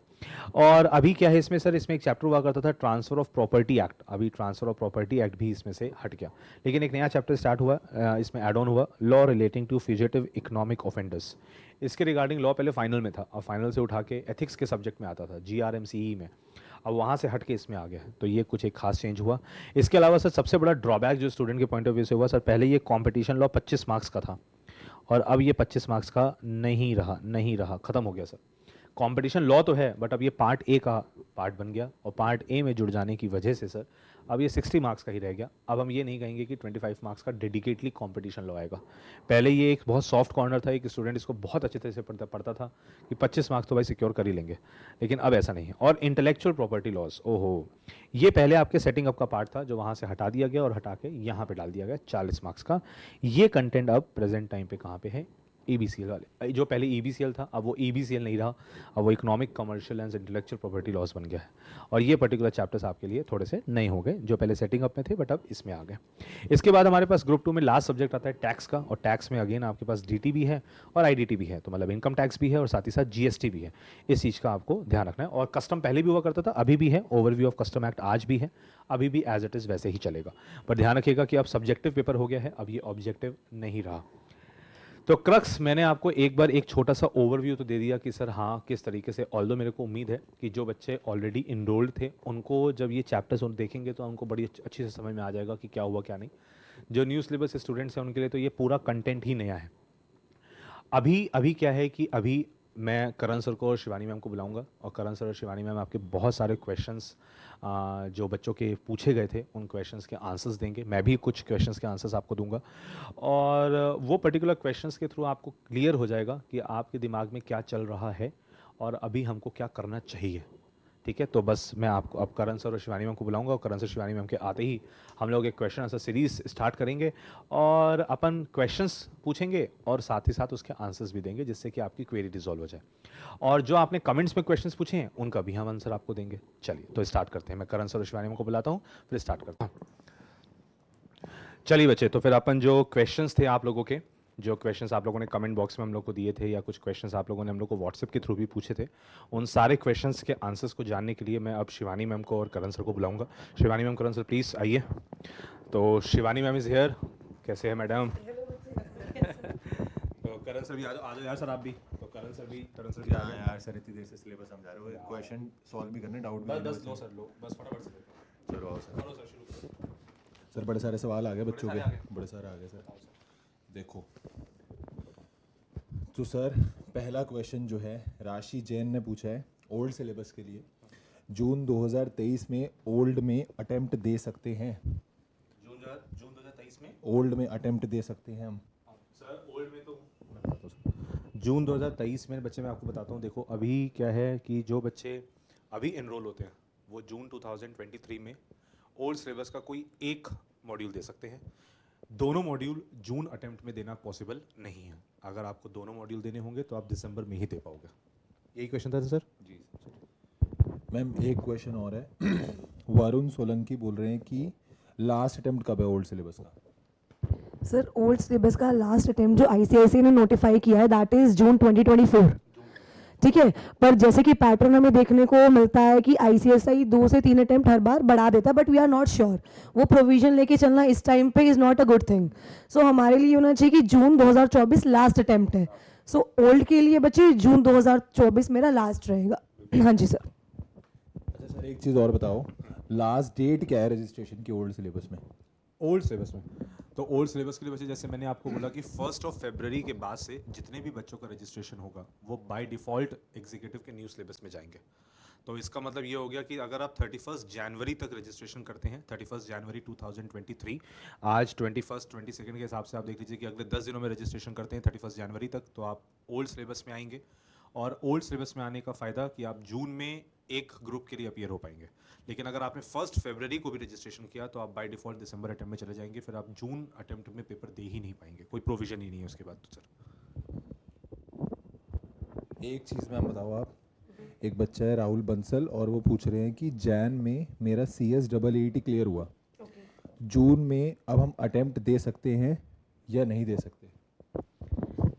[SPEAKER 1] और अभी क्या है इसमें सर, इसमें एक चैप्टर हुआ करता था ट्रांसफर ऑफ प्रॉपर्टी एक्ट, अभी ट्रांसफर ऑफ प्रॉपर्टी एक्ट भी इसमें से हट गया। लेकिन एक नया चैप्टर स्टार्ट हुआ, इसमें एड ऑन हुआ, law relating to fugitive economic offenders. इसके रिगार्डिंग लॉ पहले फाइनल में था, और फाइनल से उठा के एथिक्स के सब्जेक्ट में आता था, जीआरएमसीई में, अब वहाँ से हट के इसमें आ गया है। तो ये कुछ एक खास चेंज हुआ। इसके अलावा सर सबसे बड़ा ड्रॉबैक जो स्टूडेंट के पॉइंट ऑफ व्यू से हुआ सर, पहले ये कॉम्पिटिशन लॉ 25 मार्क्स का था, और अब ये 25 मार्क्स का नहीं रहा, ख़त्म हो गया सर। कंपटीशन लॉ तो है, बट अब ये पार्ट ए का पार्ट बन गया, और पार्ट ए में जुड़ जाने की वजह से सर अब ये 60 मार्क्स का ही रह गया। अब हम ये नहीं कहेंगे कि 25 मार्क्स का डेडिकेटली कंपटीशन लॉ आएगा। पहले ये एक बहुत सॉफ्ट कॉर्नर था, एक स्टूडेंट इसको बहुत अच्छे तरह से पढ़ता था कि 25 मार्क्स तो भाई सिक्योर कर ही लेंगे, लेकिन अब ऐसा नहीं है। और इंटेलेक्चुअल प्रॉपर्टी लॉज, ओहो, ये पहले आपके सेटिंग अप का पार्ट था जो वहाँ से हटा दिया गया और हटा के यहाँ पे डाल दिया गया 40 मार्क्स का। ये कंटेंट अब प्रेजेंट टाइम पे कहाँ पे है, EBCL वाले, जो पहले EBCL था अब वो EBCL नहीं रहा, अब वो economic commercial and intellectual property loss बन गया है। और ये पर्टिकुलर चैप्टर्स आपके लिए थोड़े से नए हो गए, जो पहले सेटिंग अप में थे बट अब इसमें आ गए। इसके बाद हमारे पास ग्रुप 2 में लास्ट सब्जेक्ट आता है टैक्स का, और टैक्स में अगेन आपके पास DT भी है और IDT भी है, तो मतलब इनकम टैक्स भी है और साथ ही साथ GST भी है। इस चीज़ का आपको ध्यान रखना है। और कस्टम पहले भी हुआ करता था, अभी भी है, ओवरव्यू ऑफ कस्टम एक्ट आज भी है, अभी भी एज इट इज़ वैसे ही चलेगा। पर ध्यान रखिएगा कि अब सब्जेक्टिव पेपर हो गया है, अब ये ऑब्जेक्टिव नहीं रहा। तो क्रक्स मैंने आपको एक बार एक छोटा सा ओवरव्यू तो दे दिया कि सर हाँ किस तरीके से, ऑल्दो मेरे को उम्मीद है कि जो बच्चे ऑलरेडी इनरोल्ड थे उनको जब ये चैप्टर्स उन देखेंगे तो उनको बड़ी अच्छी से समझ में आ जाएगा कि क्या हुआ क्या नहीं। जो न्यू सिलेबस स्टूडेंट्स हैं उनके लिए तो ये पूरा कंटेंट ही नया है। अभी अभी क्या है कि अभी मैं करण सर को और शिवानी मैम को बुलाऊंगा, और करण सर और शिवानी मैम आपके बहुत सारे क्वेश्चंस जो बच्चों के पूछे गए थे उन क्वेश्चंस के आंसर्स देंगे, मैं भी कुछ क्वेश्चंस के आंसर्स आपको दूंगा, और वो पर्टिकुलर क्वेश्चंस के थ्रू आपको क्लियर हो जाएगा कि आपके दिमाग में क्या चल रहा है और अभी हमको क्या करना चाहिए। ठीक है, तो बस मैं आपको अब करण सर और शिवानी मैम को बुलाऊंगा, और करण सर शिवानी मैम के आते ही हम लोग एक क्वेश्चन आंसर सीरीज स्टार्ट करेंगे, और अपन क्वेश्चंस पूछेंगे और साथ ही साथ उसके आंसर्स भी देंगे, जिससे कि आपकी क्वेरी रिजॉल्व हो जाए। और जो आपने कमेंट्स में क्वेश्चंस पूछे हैं उनका भी हम आंसर आपको देंगे। चलिए तो स्टार्ट करते हैं, मैं करण सर और शिवानी मैम को बुलाता हूँ, फिर स्टार्ट करता हूँ। चलिए बच्चे, तो फिर अपन जो क्वेश्चंस थे आप लोगों के, जो क्वेश्चंस आप लोगों ने कमेंट बॉक्स में हम लोग को दिए थे, या कुछ क्वेश्चंस आप लोगों ने हम लोग को व्हाट्सएप के थ्रू भी पूछे थे, उन सारे क्वेश्चंस के आंसर्स को जानने के लिए मैं अब शिवानी मैम को और करण सर को बुलाऊंगा। Shivani ma'am, Karan sir please आइए। तो शिवानी मैम इज़ हियर। कैसे हैं मैडम? तो करण सर भी आ जाओ यार सर, आप भी। तो करण सर भी आ
[SPEAKER 2] हाँ
[SPEAKER 1] गए
[SPEAKER 2] यार सर, इतनी देर से सिलेबस समझा रहे हो, क्वेश्चन सॉल्व भी करने, डाउट भी
[SPEAKER 1] बस
[SPEAKER 2] लेने
[SPEAKER 1] बस लो
[SPEAKER 2] बच्चे।
[SPEAKER 1] सर, लो बस फटाफट से
[SPEAKER 2] चलो आओ सर।
[SPEAKER 1] करो सर, शुरू करो।
[SPEAKER 2] सर बड़े सारे सवाल आ गए बच्चों
[SPEAKER 1] सारे
[SPEAKER 2] के,
[SPEAKER 1] आ गए।
[SPEAKER 2] बड़े सारे आ गए सर। देखो तो सर पहला क्वेश्चन जो है राशि जैन ने पूछा है ओल्ड सिलेबस के लिए, जून 2023 में ओल्ड में अटेम्प्ट दे सकते हैं?
[SPEAKER 1] जून 2023 में
[SPEAKER 2] ओल्ड में अटेम्प्ट दे सकते हैं हम?
[SPEAKER 1] सर ओल्ड में तो मैं बताता हूँ सर, जून 2023 में बच्चे मैं आपको बताता हूँ। देखो अभी क्या है कि जो बच्चे अभी इनरोल होते हैं वो जून 2023 में ओल्ड सिलेबस का कोई एक मॉड्यूल दे सकते हैं। दोनों मॉड्यूल जून अटेम्प्ट में देना पॉसिबल नहीं है। अगर आपको दोनों मॉड्यूल देने होंगे तो आप दिसंबर में ही दे पाओगे। यही क्वेश्चन था सर? जी
[SPEAKER 2] मैम एक क्वेश्चन और है वरुण सोलंकी बोल रहे हैं कि लास्ट अटेम्प्ट कब है ओल्ड सिलेबस का?
[SPEAKER 3] सर ओल्ड सिलेबस का लास्ट अटेम्प्ट जो आईसीआईसी ने नोटिफाई किया है दैट इज जून 2024। ठीक है, पर जैसे कि पैटर्न हमें देखने को मिलता है कि आईसीएसई 2 से 3 अटेम्प्ट हर बार बढ़ा देता है, but we are not sure. वो प्रोविजन लेके चलना इस टाइम पे is not a good thing. So हमारे लिए होना चाहिए कि जून 2024 लास्ट अटेम्प्ट है। सो ओल्ड के लिए बच्चे जून 2024 मेरा लास्ट रहेगा। हाँ जी सर।
[SPEAKER 2] अच्छा सर एक चीज़ और बताओ, लास्ट डेट क्या है रजिस्ट्रेशन की ओल्ड सिलेबस में?
[SPEAKER 1] ओल्ड सिलेबस में तो ओल्ड सिलेबस के लिए बच्चे जैसे मैंने आपको बोला कि 1 फरवरी के बाद से जितने भी बच्चों का रजिस्ट्रेशन होगा वो बाय डिफ़ॉल्ट एग्जीक्यूटिव के न्यू सिलेबस में जाएंगे। तो इसका मतलब ये हो गया कि अगर आप 31 जनवरी तक रजिस्ट्रेशन करते हैं, 31 जनवरी 2023, आज 22 के हिसाब से आप देख लीजिए कि अगले 10 दिनों में रजिस्ट्रेशन करते हैं 31 जनवरी तक, तो आप ओल्ड सिलेबस में आएंगे। और ओल्ड सिलेबस में आने का फ़ायदा कि आप जून में एक ग्रुप के लिए अपीयर हो पाएंगे। लेकिन अगर आपने 1 फरवरी को भी रजिस्ट्रेशन किया तो आप बाय डिफ़ॉल्ट दिसंबर अटेम्प्ट में चले जाएंगे, फिर आप जून अटेम्प्ट में पेपर दे ही नहीं पाएंगे, कोई प्रोविज़न ही नहीं है उसके बाद तो सर।
[SPEAKER 2] एक चीज़ मैम बताओ आप, एक बच्चा है राहुल बंसल और वो पूछ रहे हैं कि जैन में मेरा CSEET क्लियर हुआ, जून में अब हम अटेम्प्ट दे सकते हैं या नहीं दे सकते?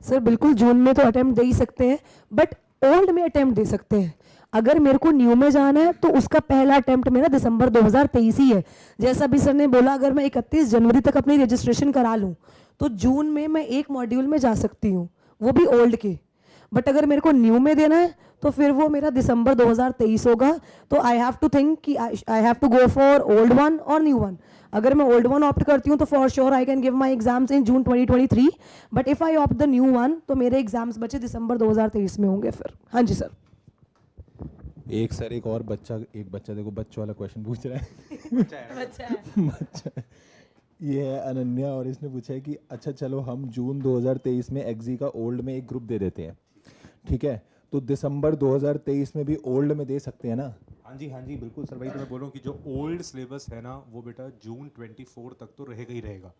[SPEAKER 3] सर बिल्कुल जून में तो अटेम्प्ट दे ही सकते हैं, बट ओल्ड में अटेम्प्ट दे सकते हैं। अगर मेरे को न्यू में जाना है तो उसका पहला अटेम्प्ट मेरा दिसंबर 2023 ही है। जैसा भी सर ने बोला, अगर मैं 31 जनवरी तक अपनी रजिस्ट्रेशन करा लूँ तो जून में मैं एक मॉड्यूल में जा सकती हूँ, वो भी ओल्ड के। बट अगर मेरे को न्यू में देना है तो फिर वो मेरा दिसंबर 2023 होगा। तो आई हैव टू थिंक कि I have to go for old one और न्यू वन। अगर मैं ओल्ड वन ऑप्ट करती हूँ तो for sure I can give my exams in June 2023, but if I opt the new one तो मेरे exams बचे दिसंबर 2023 में होंगे फिर। हाँ जी सर।
[SPEAKER 2] एक और बच्चा देखो बच्चों वाला क्वेश्चन पूछ रहा है। बच्चा ये है अनन्या, और इसने पूछा है कि अच्छा चलो हम जून 2023 में एक्जी का ओल्ड में एक ग्रुप दे देते हैं, ठीक है, तो दिसंबर 2023 में भी ओल्ड में दे सकते हैं ना?
[SPEAKER 1] हाँ जी बिल्कुल सर, वही तो मैं बोल रहा हूँ कि जो ओल्ड सिलेबस है ना वो बेटा जून 24 तक तो रहेगा ही रहेगा।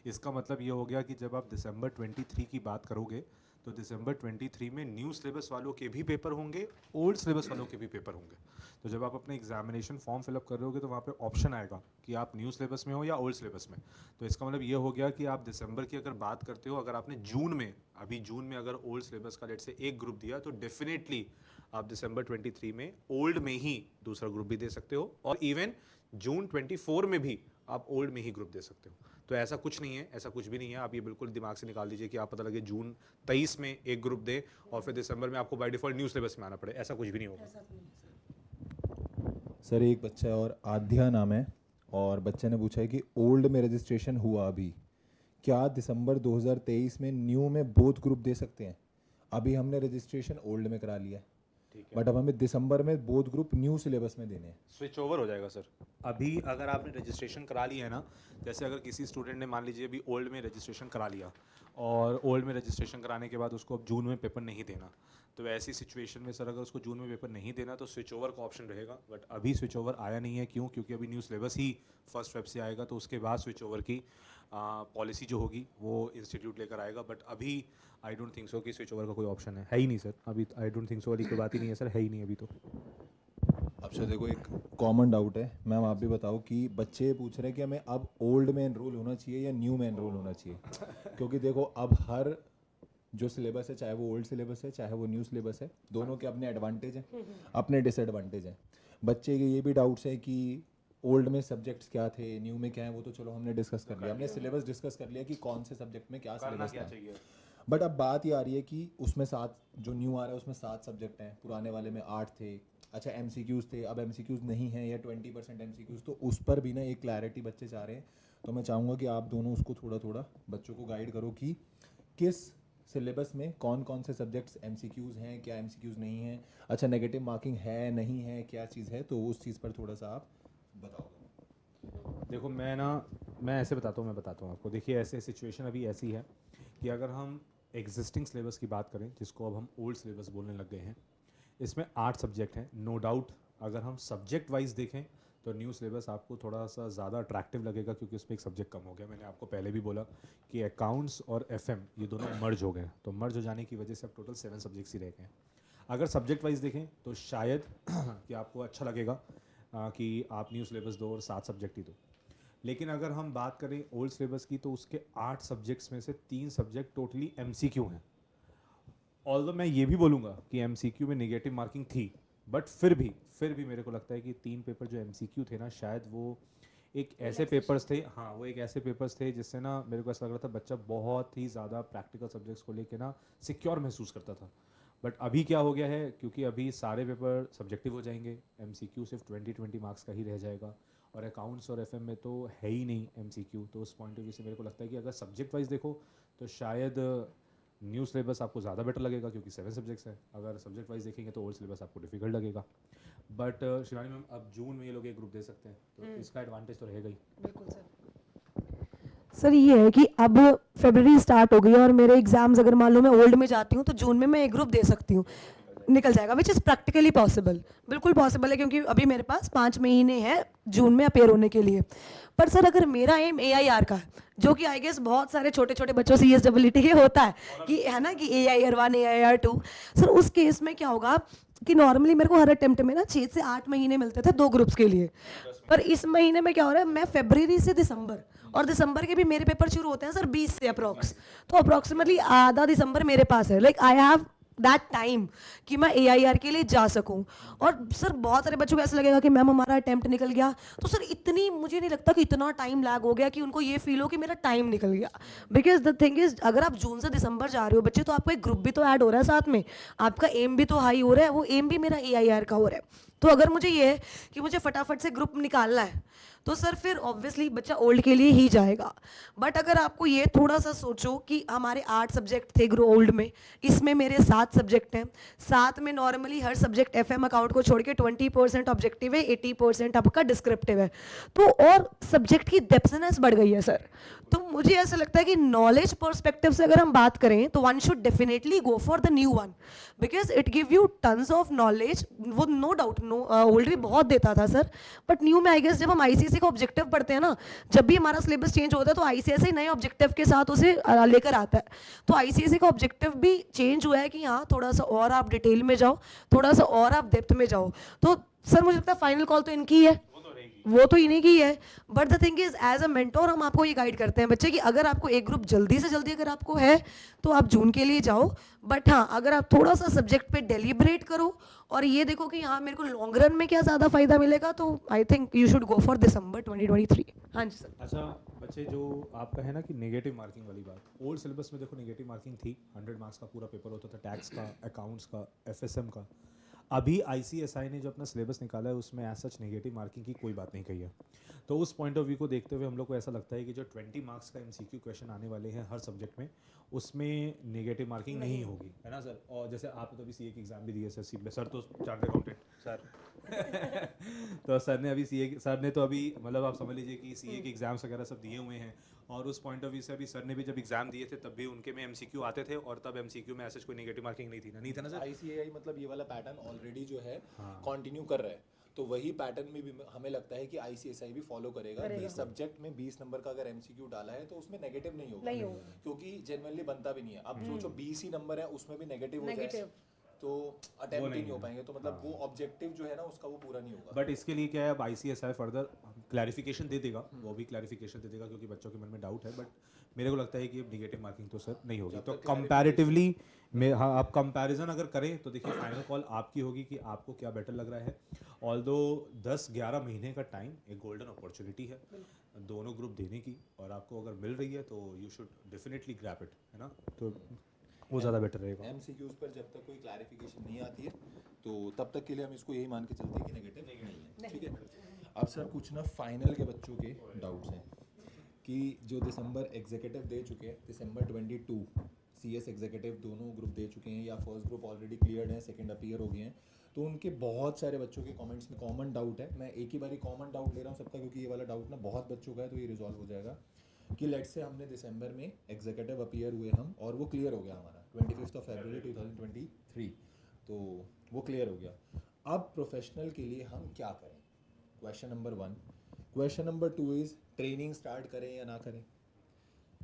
[SPEAKER 1] इसका मतलब ये हो गया कि जब आप दिसंबर 23 की बात करोगे तो दिसंबर 23 में न्यू सिलेबस वालों के भी पेपर होंगे, ओल्ड सिलेबस वालों के भी पेपर होंगे। तो जब आप अपने एग्जामिनेशन फॉर्म फिलअप कर रहे होगे तो वहाँ पे ऑप्शन आएगा कि आप न्यू सिलेबस में हो या ओल्ड सिलेबस में। तो इसका मतलब ये हो गया कि आप दिसंबर की अगर बात करते हो, अगर आपने जून में अगर ओल्ड सिलेबस का लेट से एक ग्रुप दिया तो डेफिनेटली आप दिसंबर 23 में ओल्ड में ही दूसरा ग्रुप भी दे सकते हो, और इवन जून 24 में भी आप ओल्ड में ही ग्रुप दे सकते हो। तो ऐसा कुछ नहीं है, ऐसा कुछ भी नहीं है। आप ये बिल्कुल दिमाग से निकाल दीजिए कि आप पता लगे जून 23 में एक ग्रुप दे और फिर दिसंबर में आपको बाय डिफॉल्ट न्यू सिलेबस में आना पड़े, ऐसा कुछ भी नहीं होगा।
[SPEAKER 2] सर एक बच्चा है और आध्या नाम है, और बच्चे ने पूछा है कि ओल्ड में रजिस्ट्रेशन हुआ अभी, क्या दिसंबर 2023 में न्यू में बोथ ग्रुप दे सकते हैं? अभी हमने रजिस्ट्रेशन ओल्ड में करा लिया है, बट अब हमें दिसंबर में बोथ ग्रुप न्यू सिलेबस में देने हैं।
[SPEAKER 1] स्विच ओवर हो जाएगा सर। अभी अगर आपने रजिस्ट्रेशन करा लिया है ना, जैसे अगर किसी स्टूडेंट ने मान लीजिए अभी ओल्ड में रजिस्ट्रेशन करा लिया और ओल्ड में रजिस्ट्रेशन कराने के बाद उसको अब जून में पेपर नहीं देना, तो ऐसी सिचुएशन में सर अगर उसको जून में पेपर नहीं देना तो स्विच ओवर का ऑप्शन रहेगा। बट अभी स्विच ओवर आया नहीं है, क्यों? क्योंकि अभी न्यू सिलेबस ही 1 फेब से आएगा, तो उसके बाद स्विच ओवर की पॉलिसी जो होगी वो इंस्टीट्यूट लेकर आएगा। बट अभी आई डोंट थिंक सो कि स्विच ओवर का कोई ऑप्शन है ही नहीं सर। अभी आई डोंट थिंक सो वाली कोई बात ही नहीं है सर, है ही नहीं अभी तो।
[SPEAKER 2] अब सर देखो एक कॉमन डाउट है, मैम आप भी बताओ कि बच्चे पूछ रहे हैं कि हमें अब ओल्ड में एनरोल होना चाहिए या न्यू में एनरोल होना चाहिए? क्योंकि देखो अब हर जो सिलेबस है, चाहे वो ओल्ड सिलेबस है चाहे वो न्यू सिलेबस है, दोनों के अपने एडवांटेज हैं, अपने डिसएडवांटेज हैं। बच्चे के ये भी डाउट्स है कि ओल्ड में सब्जेक्ट्स क्या थे, न्यू में क्या है, वो तो चलो हमने डिस्कस कर लिया, हमने सिलेबस डिस्कस कर लिया कि कौन से सब्जेक्ट में क्या सिलेबस था। बट अब बात ये आ रही है कि उसमें 7 जो न्यू आ रहा है उसमें 7 सब्जेक्ट हैं, पुराने वाले में 8 थे। अच्छा MCQs थे, अब MCQs नहीं हैं या 20% MCQs, तो उस पर भी ना एक क्लैरिटी बच्चे चाह रहे हैं। तो मैं चाहूँगा कि आप दोनों उसको थोड़ा थोड़ा बच्चों को गाइड करो कि किस सिलेबस में कौन कौन से सब्जेक्ट्स MCQs हैं, क्या MCQs नहीं हैं, अच्छा नेगेटिव मार्किंग है नहीं है, क्या चीज़ है, तो उस चीज़ पर थोड़ा सा आप बताओ।
[SPEAKER 1] देखो मैं ऐसे बताता हूँ आपको। देखिए ऐसे सिचुएशन अभी ऐसी है कि अगर हम एग्जिस्टिंग सिलेबस की बात करें, जिसको अब हम ओल्ड सिलेबस बोलने लग गए हैं, इसमें 8 सब्जेक्ट हैं नो डाउट। अगर हम सब्जेक्ट वाइज देखें तो न्यू सिलेबस आपको थोड़ा सा ज़्यादा अट्रैक्टिव लगेगा, क्योंकि उसमें एक सब्जेक्ट कम हो गया। मैंने आपको पहले भी बोला कि अकाउंट्स और FM ये दोनों मर्ज हो गए, तो मर्ज हो जाने की वजह से अब टोटल 7 सब्जेक्ट्स ही रह गए हैं। अगर सब्जेक्ट वाइज देखें तो शायद कि आपको अच्छा लगेगा कि आप न्यू सिलेबस दो और 7 सब्जेक्ट ही दो। लेकिन अगर हम बात करें ओल्ड सिलेबस की तो उसके 8 सब्जेक्ट्स में से 3 सब्जेक्ट टोटली MCQ हैं। ऑल्दो मैं ये भी बोलूँगा कि MCQ में नेगेटिव मार्किंग थी, बट फिर भी मेरे को लगता है कि 3 पेपर जो MCQ थे ना, शायद वो एक ऐसे पेपर्स थे, हाँ वो एक ऐसे पेपर्स थे जिससे ना मेरे को ऐसा लग रहा था बच्चा बहुत ही ज़्यादा प्रैक्टिकल सब्जेक्ट्स को लेके ना सिक्योर महसूस करता था। बट अभी क्या हो गया है, क्योंकि अभी सारे पेपर सब्जेक्टिव हो जाएंगे, MCQ सिर्फ 20 मार्क्स का ही रह जाएगा, और अकाउंट्स और FM में तो है ही नहीं MCQ। तो उस पॉइंट ऑफ व्यू से मेरे को लगता है कि अगर सब्जेक्ट वाइज देखो तो शायद न्यू सिलेबस आपको ज़्यादा बेटर लगेगा, क्योंकि 7 सब्जेक्ट्स हैं। अगर सब्जेक्ट वाइज देखेंगे तो ओल्ड सिलेबस आपको डिफिकल्ट लगेगा। बट शिवानी मैम अब जून में ये लोग एक ग्रुप दे सकते हैं, तो इसका एडवांटेज तो रहेगा ही।
[SPEAKER 3] बिल्कुल सर ये है कि अब फरवरी स्टार्ट हो गई है और मेरे एग्जाम्स अगर मान लो मैं ओल्ड में जाती हूँ तो जून में मैं एक ग्रुप दे सकती हूँ। निकल जाएगा, विच इज़ प्रैक्टिकली पॉसिबल, बिल्कुल पॉसिबल है, क्योंकि अभी मेरे पास 5 महीने हैं जून में अपेयर होने के लिए। पर सर अगर मेरा एम AIR का है, जो कि आई गेस बहुत सारे छोटे छोटे बच्चों CSEET के होता है ना कि AIR1 AIR2, सर उस केस में क्या होगा कि नॉर्मली मेरे को हर अटेम्प्ट में ना 6 से 8 महीने मिलते थे 2 ग्रुप्स के लिए, पर इस महीने में क्या हो रहा है, मैं फरवरी से दिसंबर, और दिसंबर के भी मेरे पेपर शुरू होते हैं सर 20 से अप्रॉक्स, तो अप्रॉक्सीमेटली आधा दिसंबर मेरे पास है, like I have that time कि मैं AIR के लिए जा सकूं। और सर बहुत सारे बच्चों को ऐसा लगेगा कि मैम हमारा अटेम्प्ट निकल गया, तो सर इतनी मुझे नहीं लगता कि इतना टाइम लैग हो गया कि उनको ये फील हो कि मेरा टाइम निकल गया, बिकॉज द थिंग इज अगर आप जून से दिसंबर जा रहे हो बच्चे, तो आपको एक ग्रुप भी तो ऐड हो रहा है साथ में, आपका एम भी तो हाई हो रहा है, वो एम भी मेरा AIR का हो रहा है। तो अगर मुझे ये है कि मुझे फटाफट से ग्रुप निकालना है, तो सर फिर ऑब्वियसली बच्चा ओल्ड के लिए ही जाएगा। बट अगर आपको ये थोड़ा सा सोचो कि हमारे 8 सब्जेक्ट थे ग्रो ओल्ड में, इसमें मेरे 7 सब्जेक्ट हैं, 7 में नॉर्मली हर सब्जेक्ट FM अकाउंट को छोड़ के 20% ऑब्जेक्टिव है, 80% आपका डिस्क्रिप्टिव है, तो और सब्जेक्ट की डेप्थनेस बढ़ गई है सर। तो मुझे ऐसा लगता है कि नॉलेज पर्सपेक्टिव से अगर हम बात करें तो one should definitely go for the new one, because it give you tons of knowledge, वो नो डाउट ओल्ड भी बहुत देता था सर, बट न्यू में आई गेस जब हम ICSE का ऑब्जेक्टिव पढ़ते हैं ना, जब भी हमारा सिलेबस चेंज होता है तो ICSE नए ऑब्जेक्टिव के साथ उसे लेकर आता है, तो ICSE का ऑब्जेक्टिव भी चेंज हुआ है कि हाँ थोड़ा सा और आप डिटेल में जाओ, थोड़ा सा और आप डेप्थ में जाओ। तो सर मुझे लगता है फाइनल कॉल तो इनकी है, वो तो इन्हीं की है, but the thing is as a mentor हम आपको ये गाइड करते हैं बच्चे कि अगर आपको एक ग्रुप जल्दी से जल्दी अगर आपको है तो आप जून के लिए जाओ, बट हाँ अगर आप थोड़ा सा सब्जेक्ट पे डेलिब्रेट करो और ये देखो कि हाँ मेरे को लॉन्ग रन में क्या ज़्यादा फायदा मिलेगा, तो I think you should go for December 2023। हाँ जी सर।
[SPEAKER 1] अच्छा बच्चे, जो आपका है ना कि नेगेटिव मार्किंग वाली बात, ओल्ड सिलेबस में देखो नेगेटिव मार्किंग थी, 100 मार्क्स का पूरा पेपर होता था, टैक्स का, अकाउंट्स का, FSM का। अभी ICSI ने जो अपना सिलेबस निकाला है उसमें एज सच नेगेटिव मार्किंग की कोई बात नहीं कही है। तो उस पॉइंट ऑफ व्यू को देखते हुए हम लोग को ऐसा लगता है कि जो 20 मार्क्स का MCQ क्वेश्चन आने वाले हैं हर सब्जेक्ट में, उसमें नेगेटिव मार्किंग नहीं होगी, है ना सर? और जैसे आप तो अभी CA की एग्ज़ाम भी दिए सर, सर तो चार्टर्ड अकाउंटेंट सर तो सर ने अभी सर ने तो अभी मतलब आप समझ लीजिए कि CA के एग्ज़ाम्स वगैरह सब दिए हुए हैं, और उस पॉइंट ऑफ व्यू से अभी सर ने भी जब एग्जाम दिए थे तब भी उनके में MCQ आते थे, और तब MCQ में ऐसा कोई नेगेटिव मार्किंग नहीं थी ना, नहीं था ना सर?
[SPEAKER 2] ICAI मतलब ये वाला पैटर्न ऑलरेडी जो है
[SPEAKER 1] हाँ।
[SPEAKER 2] कंटिन्यू कर रहा है, तो वही पैटर्न में भी हमें लगता है कि ICSI भी फॉलो करेगा कि सब्जेक्ट में 20 नंबर का अगर MCQ डाला है तो उसमें नेगेटिव नहीं होगा, क्योंकि जनरली बनता भी नहीं है। अब सोचो 20 ही नंबर है उसमें भी नेगेटिव हो जाए तो अटेम्प्ट ही नहीं हो पाएंगे, तो मतलब वो ऑब्जेक्टिव जो है ना उसका वो पूरा नहीं होगा।
[SPEAKER 1] बट इसके लिए क्या है, अब ICSI फर्दर क्लैरिफिकेशन दे देगा, वो भी क्लैरिफिकेशन दे देगा क्योंकि बच्चों के मन में डाउट है, बट मेरे को लगता है कि अब निगेटिव मार्किंग तो सर नहीं होगी। तो कंपैरेटिवली हाँ आप कंपैरिजन अगर करें तो देखिए फाइनल कॉल आपकी होगी कि आपको क्या बेटर लग रहा है। ऑल्दो 10-11 महीने का टाइम एक गोल्डन अपॉर्चुनिटी है दोनों ग्रुप देने की, और आपको अगर मिल रही है तो you should definitely grab it, है ना? तो वो ज़्यादा बेटर रहेगा।
[SPEAKER 2] MCQs पर जब तक कोई क्लैरिफिकेशन नहीं आती है तो तब तक के लिए हम इसको यही मान के चलते हैं कि नेगेटिव नहीं है, ठीक है। अब सर कुछ ना फाइनल के बच्चों के डाउट्स हैं कि जो दिसंबर एग्जीक्यूटिव दे चुके हैं, दिसंबर 22 CS एग्जीक्यूटिव दोनों ग्रुप दे चुके हैं, या फर्स्ट ग्रुप ऑलरेडी क्लियर्ड है, सेकंड अपीयर हो गए हैं, तो उनके बहुत सारे बच्चों के कमेंट्स में कॉमन डाउट है। मैं एक ही बारी कॉमन डाउट ले रहा हूँ सबका, क्योंकि ये वाला डाउट ना बहुत बच्चों का है, तो ये रिजॉल्व हो जाएगा कि लेट्स से हमने दिसंबर में एग्जीक्यूटिव अपीयर हुए हम और वो क्लियर हो गया हमारा 25 फरवरी 2023, तो वो क्लियर हो गया। अब प्रोफेशनल के लिए हम क्या करें? Question number 1। Question number 2 is training start करें या ना करें?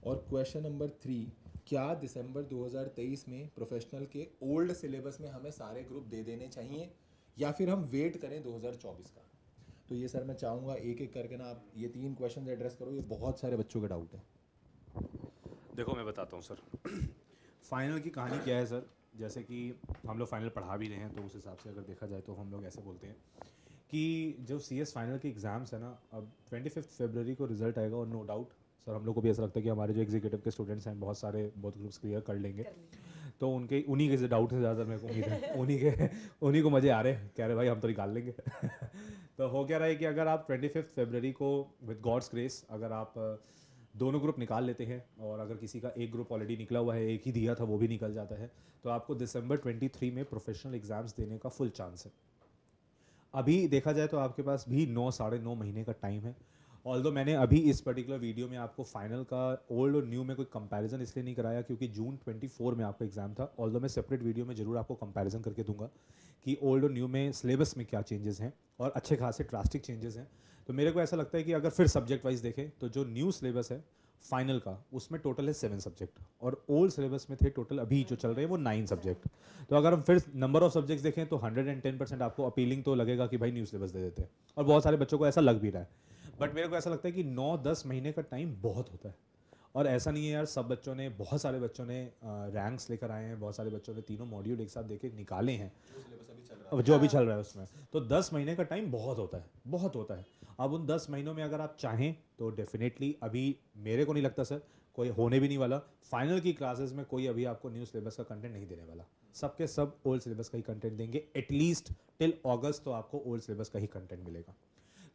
[SPEAKER 2] और क्वेश्चन नंबर 3, क्या दिसंबर 2023 में प्रोफेशनल के ओल्ड सिलेबस में हमें सारे ग्रुप दे देने चाहिए या फिर हम वेट करें 2024 का? तो ये सर मैं चाहूँगा एक एक करके ना आप ये 3 क्वेश्चन एड्रेस करो, ये बहुत सारे बच्चों का डाउट है।
[SPEAKER 1] देखो मैं बताता हूँ सर फाइनल की कहानी क्या है सर। जैसे कि हम लोग फाइनल पढ़ा भी रहे हैं तो उस हिसाब से अगर देखा जाए तो हम लोग ऐसे बोलते हैं कि जो CS फाइनल के एग्ज़ाम्स है ना, अब 25 फरवरी को रिजल्ट आएगा, और नो डाउट सर हम लोग को भी ऐसा लगता है कि हमारे जो एग्जीक्यूटिव के स्टूडेंट्स हैं बहुत सारे बहुत ग्रुप्स क्लियर कर लेंगे, तो उन्हीं के डाउट से ज़्यादा मेरे को उम्मीद है उन्हीं को मज़े आ रहे हैं, कह रहे भाई हम तो निकाल लेंगे तो हो क्या रहा है कि अगर आप 25 फरवरी को विद गॉड्स ग्रेस अगर आप दोनों ग्रुप निकाल लेते हैं, और अगर किसी का एक ग्रुप ऑलरेडी निकला हुआ है, एक ही दिया था वो भी निकल जाता है, तो आपको दिसंबर 23 में प्रोफेशनल एग्ज़ाम्स देने का फुल चांस है। अभी देखा जाए तो आपके पास भी 9 साढ़े 9 महीने का टाइम है, ऑल्दो मैंने अभी इस पर्टिकुलर वीडियो में आपको फाइनल का ओल्ड और न्यू में कोई कंपैरिजन इसलिए नहीं कराया क्योंकि जून 24 में आपका एग्जाम था। ऑल्दो मैं सेपरेट वीडियो में जरूर आपको कंपैरिजन करके दूंगा कि ओल्ड और न्यू में सिलेबस में क्या चेंजेस हैं और अच्छे खासे ड्रास्टिक चेंजेस हैं। तो मेरे को ऐसा लगता है कि अगर फिर सब्जेक्ट वाइज देखें तो जो न्यू सिलेबस है फाइनल का उसमें टोटल है 7 सब्जेक्ट और ओल्ड सिलेबस में थे टोटल अभी जो चल रहे हैं वो 9 सब्जेक्ट। तो अगर हम फिर नंबर ऑफ सब्जेक्ट्स देखें तो 110% आपको अपीलिंग तो लगेगा कि भाई न्यू सिलेबस दे देते हैं और बहुत सारे बच्चों को ऐसा लग भी रहा है। बट मेरे को ऐसा लगता है कि 9-10 महीने का टाइम बहुत होता है और ऐसा नहीं है यार, सब बच्चों ने, बहुत सारे बच्चों ने रैंक्स लेकर आए हैं, बहुत सारे बच्चों ने तीनों मॉड्यूल एक साथ देके निकाले हैं जो अभी चल रहा है उसमें। तो 10 महीने का टाइम बहुत होता है, बहुत होता है। अब उन 10 महीनों में अगर आप चाहें तो डेफिनेटली अभी मेरे को नहीं लगता सर कोई होने भी नहीं वाला फाइनल की क्लासेस में कोई अभी आपको न्यू सिलेबस का कंटेंट नहीं देने वाला। सबके सब ओल्ड सिलेबस का ही कंटेंट देंगे, एटलीस्ट टिल अगस्त तो आपको ओल्ड सिलेबस का ही कंटेंट मिलेगा।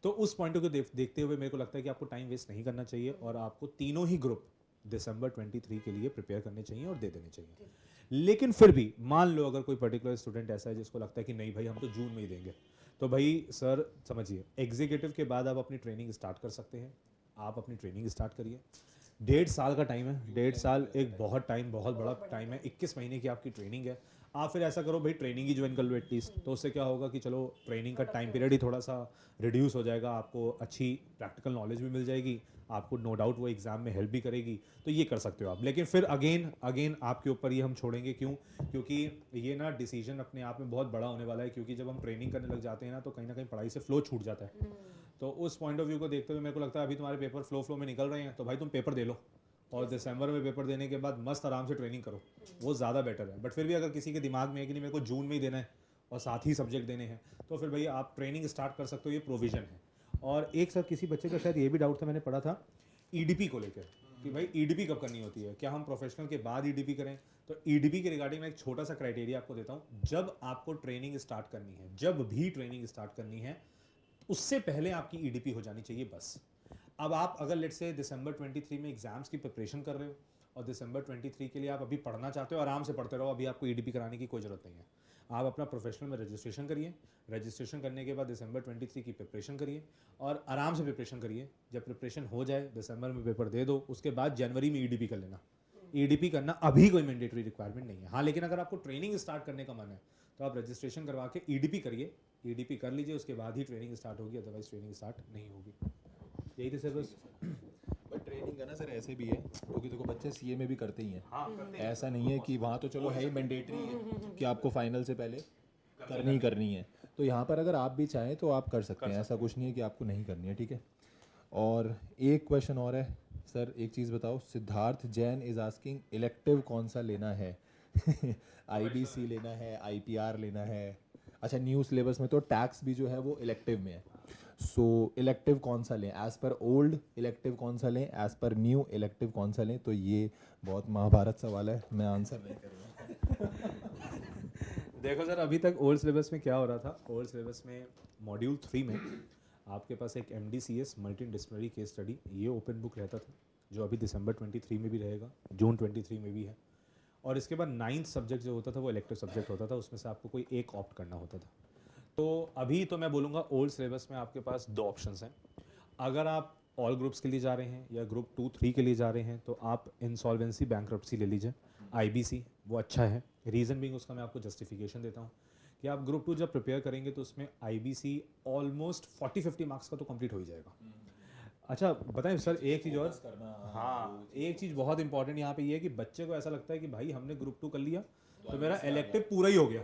[SPEAKER 1] तो उस पॉइंट को देखते हुए मेरे को लगता है कि आपको टाइम वेस्ट नहीं करना चाहिए और आपको तीनों ही ग्रुप दिसंबर 23 के लिए प्रिपेयर करने चाहिए और दे देने चाहिए। लेकिन फिर भी मान लो अगर कोई पर्टिकुलर स्टूडेंट ऐसा है जिसको लगता है कि नहीं भाई हम तो जून में ही देंगे, तो भाई सर समझिए एग्जीक्यूटिव के बाद आप अपनी ट्रेनिंग स्टार्ट कर सकते हैं। आप अपनी ट्रेनिंग स्टार्ट करिए, 1.5 साल का टाइम है, 1.5 साल एक बहुत टाइम, बहुत बड़ा टाइम है। 21 महीने की आपकी ट्रेनिंग है। आप फिर ऐसा करो भाई ट्रेनिंग ही ज्वाइन कर लो एटलीस्ट, तो उससे क्या होगा कि चलो ट्रेनिंग का टाइम पीरियड ही थोड़ा सा रिड्यूस हो जाएगा, आपको अच्छी प्रैक्टिकल नॉलेज भी मिल जाएगी, आपको नो डाउट वो एग्जाम में हेल्प भी करेगी। तो ये कर सकते हो आप। लेकिन फिर अगेन आपके ऊपर ये हम छोड़ेंगे, क्यों? क्योंकि ये ना डिसीजन अपने आप में बहुत बड़ा होने वाला है, क्योंकि जब हम ट्रेनिंग करने लग जाते हैं ना तो कहीं ना कहीं पढ़ाई से फ्लो छूट जाता है। तो उस पॉइंट ऑफ व्यू को देखते हुए मेरे को लगता है अभी तुम्हारे पेपर फ्लो में निकल रहे हैं तो भाई तुम पेपर दे लो और दिसंबर में पेपर देने के बाद मस्त आराम से ट्रेनिंग करो, वो ज़्यादा बेटर है। बट फिर भी अगर किसी के दिमाग में है कि नहीं मेरे को जून में ही देना है और साथ ही सब्जेक्ट देने हैं, तो फिर भाई आप ट्रेनिंग स्टार्ट कर सकते हो, ये प्रोविज़न है। और एक सर किसी बच्चे का शायद ये भी डाउट था, मैंने पढ़ा था ईडीपी को लेकर कि भाई ईडीपी कब करनी होती है, क्या हम प्रोफेशनल के बाद ईडीपी करें? तो ईडीपी के रिगार्डिंग मैं एक छोटा सा क्राइटेरिया आपको देता हूँ। जब आपको ट्रेनिंग स्टार्ट करनी है, जब भी ट्रेनिंग स्टार्ट करनी है, उससे पहले आपकी ईडीपी हो जानी चाहिए बस। अब आप अगर लेट से दिसंबर 23 में एग्जाम्स की प्रिपरेशन कर रहे हो और दिसंबर 23 के लिए आप अभी पढ़ना चाहते हो, आराम से पढ़ते रहो, अभी आपको ईडीपी कराने की कोई ज़रूरत नहीं है। आप अपना प्रोफेशनल में रजिस्ट्रेशन करिए, रजिस्ट्रेशन करने के बाद दिसंबर 23 की प्रिपरेशन करिए और आराम से प्रिपरेशन करिए। जब प्रिपरेशन हो जाए, दिसंबर में पेपर दे दो, उसके बाद जनवरी में ईडीपी कर लेना। ईडीपी करना अभी कोई मैंडेटरी रिक्वायरमेंट नहीं है। हाँ, लेकिन अगर आपको ट्रेनिंग स्टार्ट करने का मन है तो आप रजिस्ट्रेशन करवा के ईडीपी करिए, ईडीपी कर लीजिए, उसके बाद ही ट्रेनिंग स्टार्ट होगी, अदरवाइज ट्रेनिंग स्टार्ट नहीं होगी। यही थे सर बस।
[SPEAKER 2] बट ट्रेनिंग का ना सर ऐसे भी है, क्योंकि देखो बच्चे सीए में भी करते ही हैं।
[SPEAKER 1] हाँ, करते हैं।
[SPEAKER 2] ऐसा नहीं है कि वहाँ तो चलो है ही मैंडेटरी है कि आपको फाइनल से पहले करनी है। तो यहाँ पर अगर आप भी चाहें तो आप कर सकते हैं, ऐसा कुछ नहीं है कि आपको नहीं करनी है, ठीक है। और एक क्वेश्चन और है सर, एक चीज़ बताओ, Siddharth Jain is asking elective कौन सा लेना है? आईबीसी लेना है, आईपीआर लेना है? अच्छा, न्यू सिलेबस में तो टैक्स भी जो है वो इलेक्टिव में है। सो इलेक्टिव कौन सा लें? एज़ पर ओल्ड इलेक्टिव कौन सा लें, एज़ पर न्यू इलेक्टिव कौन सा लें? तो ये बहुत महाभारत सवाल है, मैं आंसर नहीं करूँगा।
[SPEAKER 1] देखो सर, अभी तक ओल्ड सिलेबस में क्या हो रहा था, ओल्ड सिलेबस में मॉड्यूल 3 में आपके पास एक MDCS multi disciplinary case study, ये ओपन बुक रहता था, जो अभी दिसंबर 23 में भी रहेगा, जून 23 में भी है। और इसके बाद 9th सब्जेक्ट जो होता था वो इलेक्टिव सब्जेक्ट होता था, उसमें से आपको कोई एक ऑप्ट करना होता था। तो अभी तो मैं बोलूँगा ओल्ड सिलेबस में आपके पास 2 ऑप्शंस हैं। अगर आप ऑल ग्रुप्स के लिए जा रहे हैं या ग्रुप 2-3 के लिए जा रहे हैं तो आप इंसॉल्वेंसी बैंक्रप्सी ले लीजिए, आईबीसी, वो अच्छा है। रीज़न बीइंग उसका मैं आपको जस्टिफिकेशन देता हूँ कि आप ग्रुप 2 जब प्रिपेयर करेंगे तो उसमें आईबीसी ऑलमोस्ट 40-50 मार्क्स का तो कंप्लीट हो ही जाएगा। अच्छा बताएं सर, एक चीज़ और, हाँ एक चीज़ बहुत इंपॉर्टेंट यहाँ पे ये है कि बच्चे को ऐसा लगता है कि भाई हमने ग्रुप 2 कर लिया तो मेरा इलेक्टिव पूरा ही हो गया।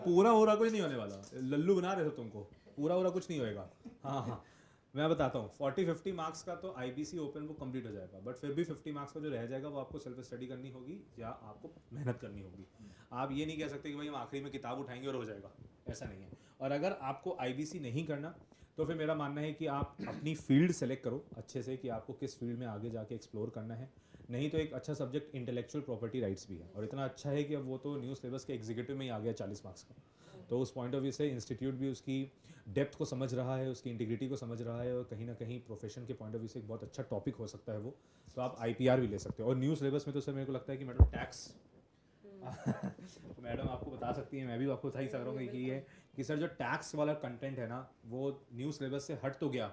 [SPEAKER 1] पूरा हो रहा कुछ नहीं होने वाला, लल्लू बना रहे थे तुमको, पूरा हो रहा कुछ नहीं होएगा। हाँ हाँ, मैं बताता हूँ, 40-50 मार्क्स का तो आईबीसी ओपन बुक कंप्लीट हो जाएगा, बट फिर भी 50 मार्क्स का जो रह जाएगा वो आपको सेल्फ स्टडी करनी होगी या आपको मेहनत करनी होगी। आप ये नहीं कह सकते कि भाई हम आखिरी में किताब उठाएंगे और हो जाएगा, ऐसा नहीं है। और अगर आपको आईबीसी नहीं करना तो फिर मेरा मानना है कि आप अपनी फील्ड सेलेक्ट करो अच्छे से कि आपको किस फील्ड में आगे जाके एक्सप्लोर करना है। नहीं तो एक अच्छा सब्जेक्ट इंटेलेक्चुअल प्रॉपर्टी राइट्स भी है, और इतना अच्छा है कि अब वो तो न्यू सिलेबस के एग्जीक्यूटिव में ही आ गया 40 मार्क्स का। तो उस पॉइंट ऑफ व्यू से इंस्टीट्यूट भी उसकी डेप्थ को समझ रहा है, उसकी इंटीग्रिटी को समझ रहा है, और कहीं ना कहीं प्रोफेशन के पॉइंट ऑफ व्यू से एक बहुत अच्छा टॉपिक हो सकता है वो। तो आप आईपीआर भी ले सकते हो। और न्यू सिलेबस में तो सर मेरे को लगता है कि मैडम टैक्स मैडम आपको बता सकती हैं, मैं भी आपको बता ही सक रहा हूँ कि ये कि सर जो टैक्स वाला कंटेंट है ना वो न्यू सिलेबस से हट तो गया,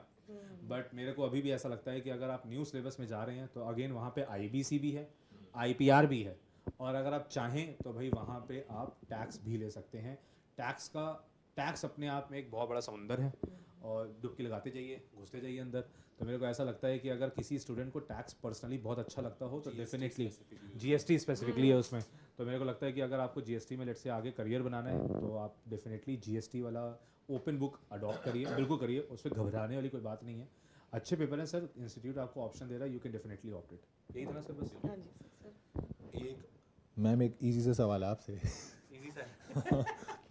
[SPEAKER 1] बट मेरे को अभी भी ऐसा लगता है कि अगर आप न्यू सिलेबस में जा रहे हैं तो अगेन वहाँ पे आईबीसी भी है, आईपीआर भी है, और अगर आप चाहें तो भाई वहाँ पे आप टैक्स भी ले सकते हैं। टैक्स अपने आप में एक बहुत बड़ा समुंदर है और डुबकी लगाते जाइए, घुसते जाइए अंदर। तो मेरे को ऐसा लगता है कि अगर किसी स्टूडेंट को टैक्स पर्सनली बहुत अच्छा लगता हो तो डेफिनेटली जीएसटी स्पेसिफिकली है उसमें, तो मेरे को लगता है कि अगर आपको जीएसटी में लेट से आगे करियर बनाना है तो आप डेफिनेटली जीएसटी वाला ओपन बुक अडॉप्ट करिए, बिल्कुल करिए, उसमें घबराने वाली कोई बात नहीं है। अच्छे पेपर हैं सर, इंस्टीट्यूट आपको ऑप्शन दे रहा है, you can definitely opt it. यही था ना सर बस?
[SPEAKER 3] हाँ जी सर।
[SPEAKER 2] एक मैम एक इजी सा सवाल है आपसे।
[SPEAKER 1] इजी सा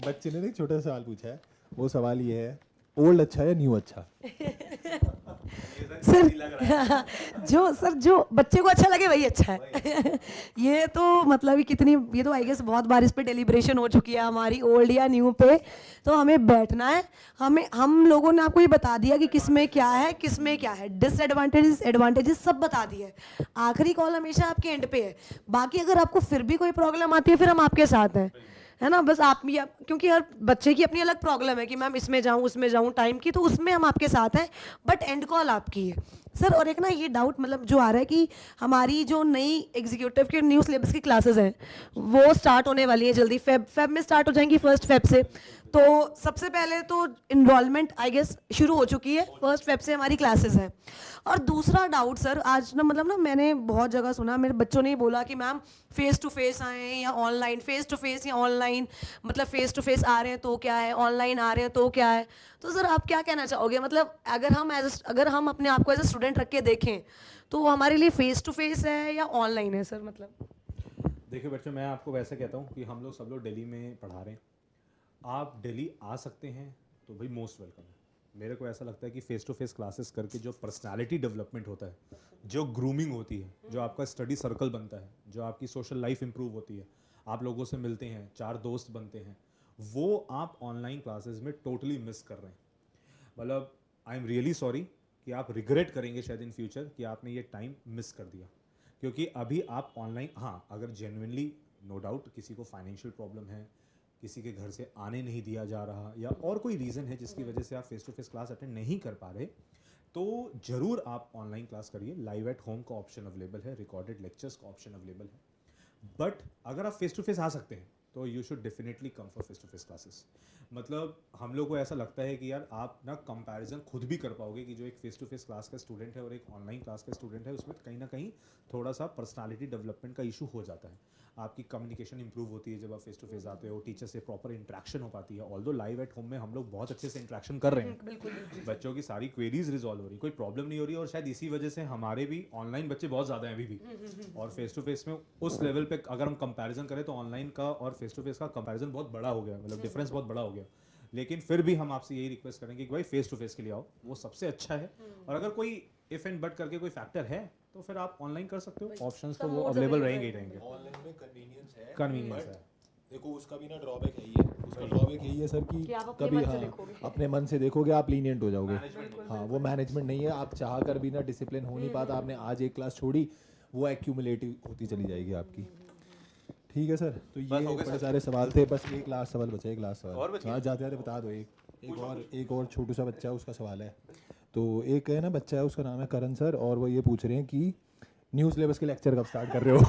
[SPEAKER 2] बच्चे ने एक छोटा सा सवाल पूछा है, वो सवाल ये है, ओल्ड अच्छा है या न्यू अच्छा?
[SPEAKER 3] सर जो बच्चे को अच्छा लगे वही अच्छा है। ये तो मतलब ये तो आई गेस बहुत बार इस पे डेलिब्रेशन हो चुकी है हमारी, ओल्ड या न्यू पे। तो हमें बैठना है, हम लोगों ने आपको ये बता दिया कि किस में क्या है, किस में क्या है, डिसएडवांटेजेस एडवांटेजेस सब बता दिए। आखिरी कॉल हमेशा आपके एंड पे है। बाकी अगर आपको फिर भी कोई प्रॉब्लम आती है फिर हम आपके साथ हैं, है ना। बस क्योंकि हर बच्चे की अपनी अलग प्रॉब्लम है कि मैम इसमें जाऊं उसमें जाऊं टाइम की, तो उसमें हम आपके साथ हैं, बट एंड कॉल आपकी है सर। और एक ना ये डाउट मतलब जो आ रहा है कि हमारी जो नई एग्जीक्यूटिव के न्यू सिलेबस की क्लासेस हैं वो स्टार्ट होने वाली है जल्दी, फेब में स्टार्ट हो जाएंगी, 1 फेब से। तो सबसे पहले तो इनरोलमेंट आई गेस शुरू हो चुकी है, 1 फेब से हमारी क्लासेस हैं। और दूसरा डाउट सर, आज ना मतलब ना मैंने बहुत जगह सुना, मेरे बच्चों ने ही बोला कि मैम फेस टू फेस आए या ऑनलाइन, फेस टू फेस या ऑनलाइन, मतलब फेस टू फेस आ रहे हैं तो क्या है, ऑनलाइन आ रहे हैं तो क्या है। तो सर आप क्या कहना चाहोगे, मतलब अगर हम अपने आप को एज ए स्टूडेंट रख के देखें तो वो हमारे लिए फेस टू फेस है या ऑनलाइन है सर? मतलब
[SPEAKER 1] देखिए बच्चों, मैं आपको वैसे कहता हूँ कि हम लोग सब लोग दिल्ली में पढ़ा रहे हैं, आप दिल्ली आ सकते हैं तो भाई मोस्ट वेलकम है। मेरे को ऐसा लगता है कि फेस टू फेस क्लासेस करके जो पर्सनालिटी डेवलपमेंट होता है, जो ग्रूमिंग होती है, जो आपका स्टडी सर्कल बनता है, जो आपकी सोशल लाइफ इंप्रूव होती है, आप लोगों से मिलते हैं, 4 दोस्त बनते हैं, वो आप ऑनलाइन क्लासेस में टोटली मिस कर रहे हैं। मतलब आई एम रियली सॉरी कि आप रिग्रेट करेंगे शायद इन फ्यूचर कि आपने ये टाइम मिस कर दिया, क्योंकि अभी आप ऑनलाइन, हाँ अगर जेन्युइनली नो डाउट किसी को फाइनेंशियल प्रॉब्लम है, किसी के घर से आने नहीं दिया जा रहा, या और कोई रीज़न है जिसकी वजह से आप face to face class attend नहीं कर पा रहे, तो ज़रूर आप ऑनलाइन क्लास करिए। लाइव एट होम का ऑप्शन अवेलेबल है, रिकॉर्डेड लेक्चर्स का ऑप्शन अवेलेबल है। बट अगर आप फेस टू फेस आ सकते हैं तो you should definitely come for face to face classes. मतलब हम लोग को ऐसा लगता है कि यार आप ना कंपैरिजन खुद भी कर पाओगे कि जो एक फेस टू फेस क्लास का स्टूडेंट है और एक ऑनलाइन क्लास का स्टूडेंट है, उसमें कहीं ना कहीं थोड़ा सा पर्सनालिटी डेवलपमेंट का इशू हो जाता है। आपकी कम्युनिकेशन इंप्रूव होती है जब आप फेस टू फेस आते हो, टीचर से प्रॉपर इंटरेक्शन हो पाती है। ऑल्दो लाइव एट होम में हम लोग बहुत अच्छे से इंटरेक्शन कर रहे हैं, बच्चों की सारी क्वेरीज रिजॉल्व हो रही, कोई प्रॉब्लम नहीं हो रही, और शायद इसी वजह से हमारे भी ऑनलाइन बच्चे बहुत ज़्यादा हैं अभी भी, और फेस टू फेस में उस लेवल पे अगर हम कंपैरिजन करें तो ऑनलाइन का और फेस टू फेस का कंपैरिजन बहुत बड़ा हो गया, मतलब डिफरेंस बहुत बड़ा हो गया। लेकिन फिर भी हम आपसे यही रिक्वेस्ट करेंगे कि भाई फेस टू फेस के लिए आओ, वो सबसे अच्छा है। और अगर कोई इफ एंड बट करके कोई फैक्टर है तो फिर आप ऑनलाइन कर सकते हो, ऑप्शंस तो वो अवेलेबल रहेंगे ही रहेंगे।
[SPEAKER 2] ऑनलाइन में कन्वीनियंस है,
[SPEAKER 1] कन्वीनियंस
[SPEAKER 2] but
[SPEAKER 1] है।
[SPEAKER 2] देखो उसका भी ना ड्रॉबैक है ही है, उसका ड्रॉबैक यही है सर कि
[SPEAKER 3] आप अपने
[SPEAKER 2] कभी
[SPEAKER 3] मन से
[SPEAKER 2] हाँ
[SPEAKER 3] देखोगे।
[SPEAKER 2] अपने मन से देखोगे, आप लीनियंट हो जाओगे। हाँ वो मैनेजमेंट नहीं है, आप चाह कर भी ना डिसिप्लिन हो नहीं पाता। आपने आज एक क्लास छोड़ी, वो एक्यूमुलेटिव होती चली जाएगी आपकी। ठीक है सर, तो ये बड़े सारे सवाल थे, बस एक लास्ट सवाल बचा, एक लास्ट सवाल हाँ जाते जाते बता दो। एक और छोटू सा बच्चा है, उसका सवाल है। तो एक है ना बच्चा है, उसका नाम है करण सर, और वो ये पूछ रहे हैं कि न्यू सिलेबस के लेक्चर कब स्टार्ट कर रहे हो?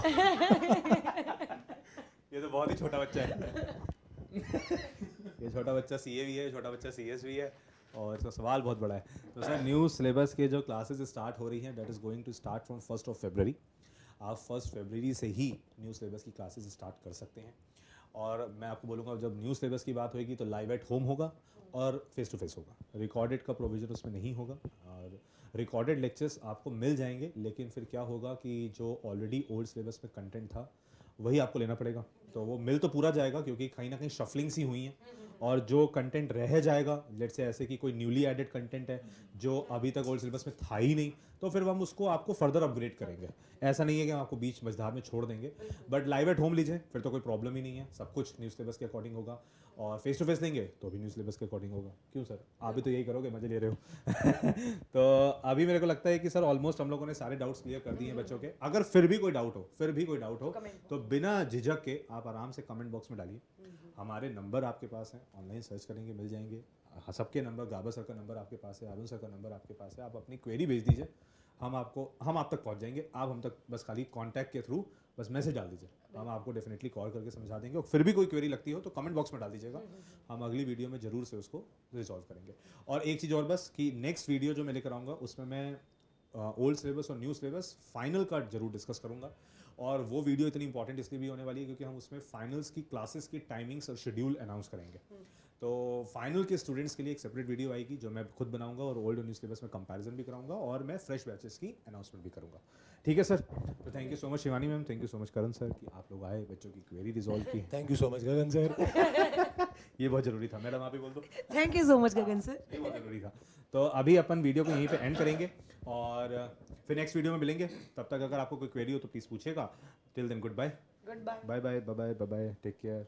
[SPEAKER 1] ये तो बहुत ही छोटा बच्चा है। ये छोटा बच्चा सीए भी है, छोटा बच्चा सीएस भी है, और इसका सवाल बहुत बड़ा है। तो सर न्यू सिलेबस के जो क्लासेस स्टार्ट हो रही हैं, that is going to start from 1 फरवरी। आप 1 फरवरी से ही न्यू सिलेबस की क्लासेस स्टार्ट कर सकते हैं। और मैं आपको बोलूँगा जब न्यू सिलेबस की बात होगी तो लाइव एट होम होगा और फेस टू फेस होगा, रिकॉर्डेड का प्रोविज़न उसमें नहीं होगा। और रिकॉर्डेड लेक्चर्स आपको मिल जाएंगे, लेकिन फिर क्या होगा कि जो ऑलरेडी ओल्ड सिलेबस में कंटेंट था वही आपको लेना पड़ेगा। तो वो मिल तो पूरा जाएगा क्योंकि कहीं ना कहीं शफलिंग सी हुई है, और जो कंटेंट रह जाएगा लेट्स से ऐसे कि कोई न्यूली एडेड कंटेंट है जो अभी तक ओल्ड सिलेबस में था ही नहीं, तो फिर हम उसको आपको फर्दर अपग्रेड करेंगे। ऐसा नहीं है कि हम आपको बीच मझधार में छोड़ देंगे। बट लाइव एट होम लीजिए, फिर तो कोई प्रॉब्लम ही नहीं है, सब कुछ न्यू सिलेबस के अकॉर्डिंग होगा। और फेस टू फेस लेंगे तो भी न्यू सिलेबस के अकॉर्डिंग होगा। क्यों सर, आप भी तो यही करोगे, मजे ले रहे हो। तो अभी मेरे को लगता है कि सर ऑलमोस्ट हम लोगों ने सारे डाउट्स क्लियर कर दिए हैं बच्चों के। अगर फिर भी कोई डाउट हो तो बिना झिझक के आप आराम से कमेंट बॉक्स में डालिए। हमारे नंबर आपके पास हैं, ऑनलाइन सर्च करेंगे मिल जाएंगे। हाँ, सबके नंबर, गाबा सर का नंबर आपके पास है, अरुण सर का नंबर आपके पास है, आप अपनी क्वेरी भेज दीजिए, हम आप तक पहुंच जाएंगे। आप हम तक बस खाली कांटेक्ट के थ्रू बस मैसेज डाल दीजिए, हम आपको डेफिनेटली कॉल करके समझा देंगे। और फिर भी कोई क्वेरी लगती हो तो कमेंट बॉक्स में डाल दीजिएगा, हम अगली वीडियो में ज़रूर से उसको रिजॉल्व करेंगे। और एक चीज़ और बस कि नेक्स्ट वीडियो जो मैं लेकर आऊँगा उसमें मैं ओल्ड सिलेबस और न्यू सिलेबस फाइनल का जरूर डिस्कस करूँगा। और वो वीडियो इतनी इंपॉर्टेंट इसलिए भी होने वाली है क्योंकि हम उसमें फाइनल्स की क्लासेस की टाइमिंग्स और शेड्यूल अनाउंस करेंगे। तो फाइनल के स्टूडेंट्स के लिए एक सेपरेट वीडियो आएगी जो मैं खुद बनाऊंगा और ओल्ड और न्यू सिलेबस में कंपैरिजन भी कराऊंगा और मैं फ्रेश बैचेस की अनाउंसमेंट भी करूंगा। ठीक है सर, तो thank you so much Shivani ma'am, thank you so much Karan sir कि आप लोग आए, बच्चों की क्वेरी रिजॉल्व की।
[SPEAKER 2] Thank you so much Gagan sir.
[SPEAKER 1] ये बहुत ज़रूरी था। मैडम आप ही बोल दो।
[SPEAKER 3] Thank you so much Gagan sir.
[SPEAKER 1] ये बहुत ज़रूरी था। तो अभी अपन वीडियो को यहीं पे एंड करेंगे और फिर नेक्स्ट वीडियो में मिलेंगे। तब तक अगर आपको कोई क्वेरी हो तो प्लीज़ पूछेगा। Till then good bye,
[SPEAKER 3] good bye.
[SPEAKER 1] Bye bye bye bye bye, take care.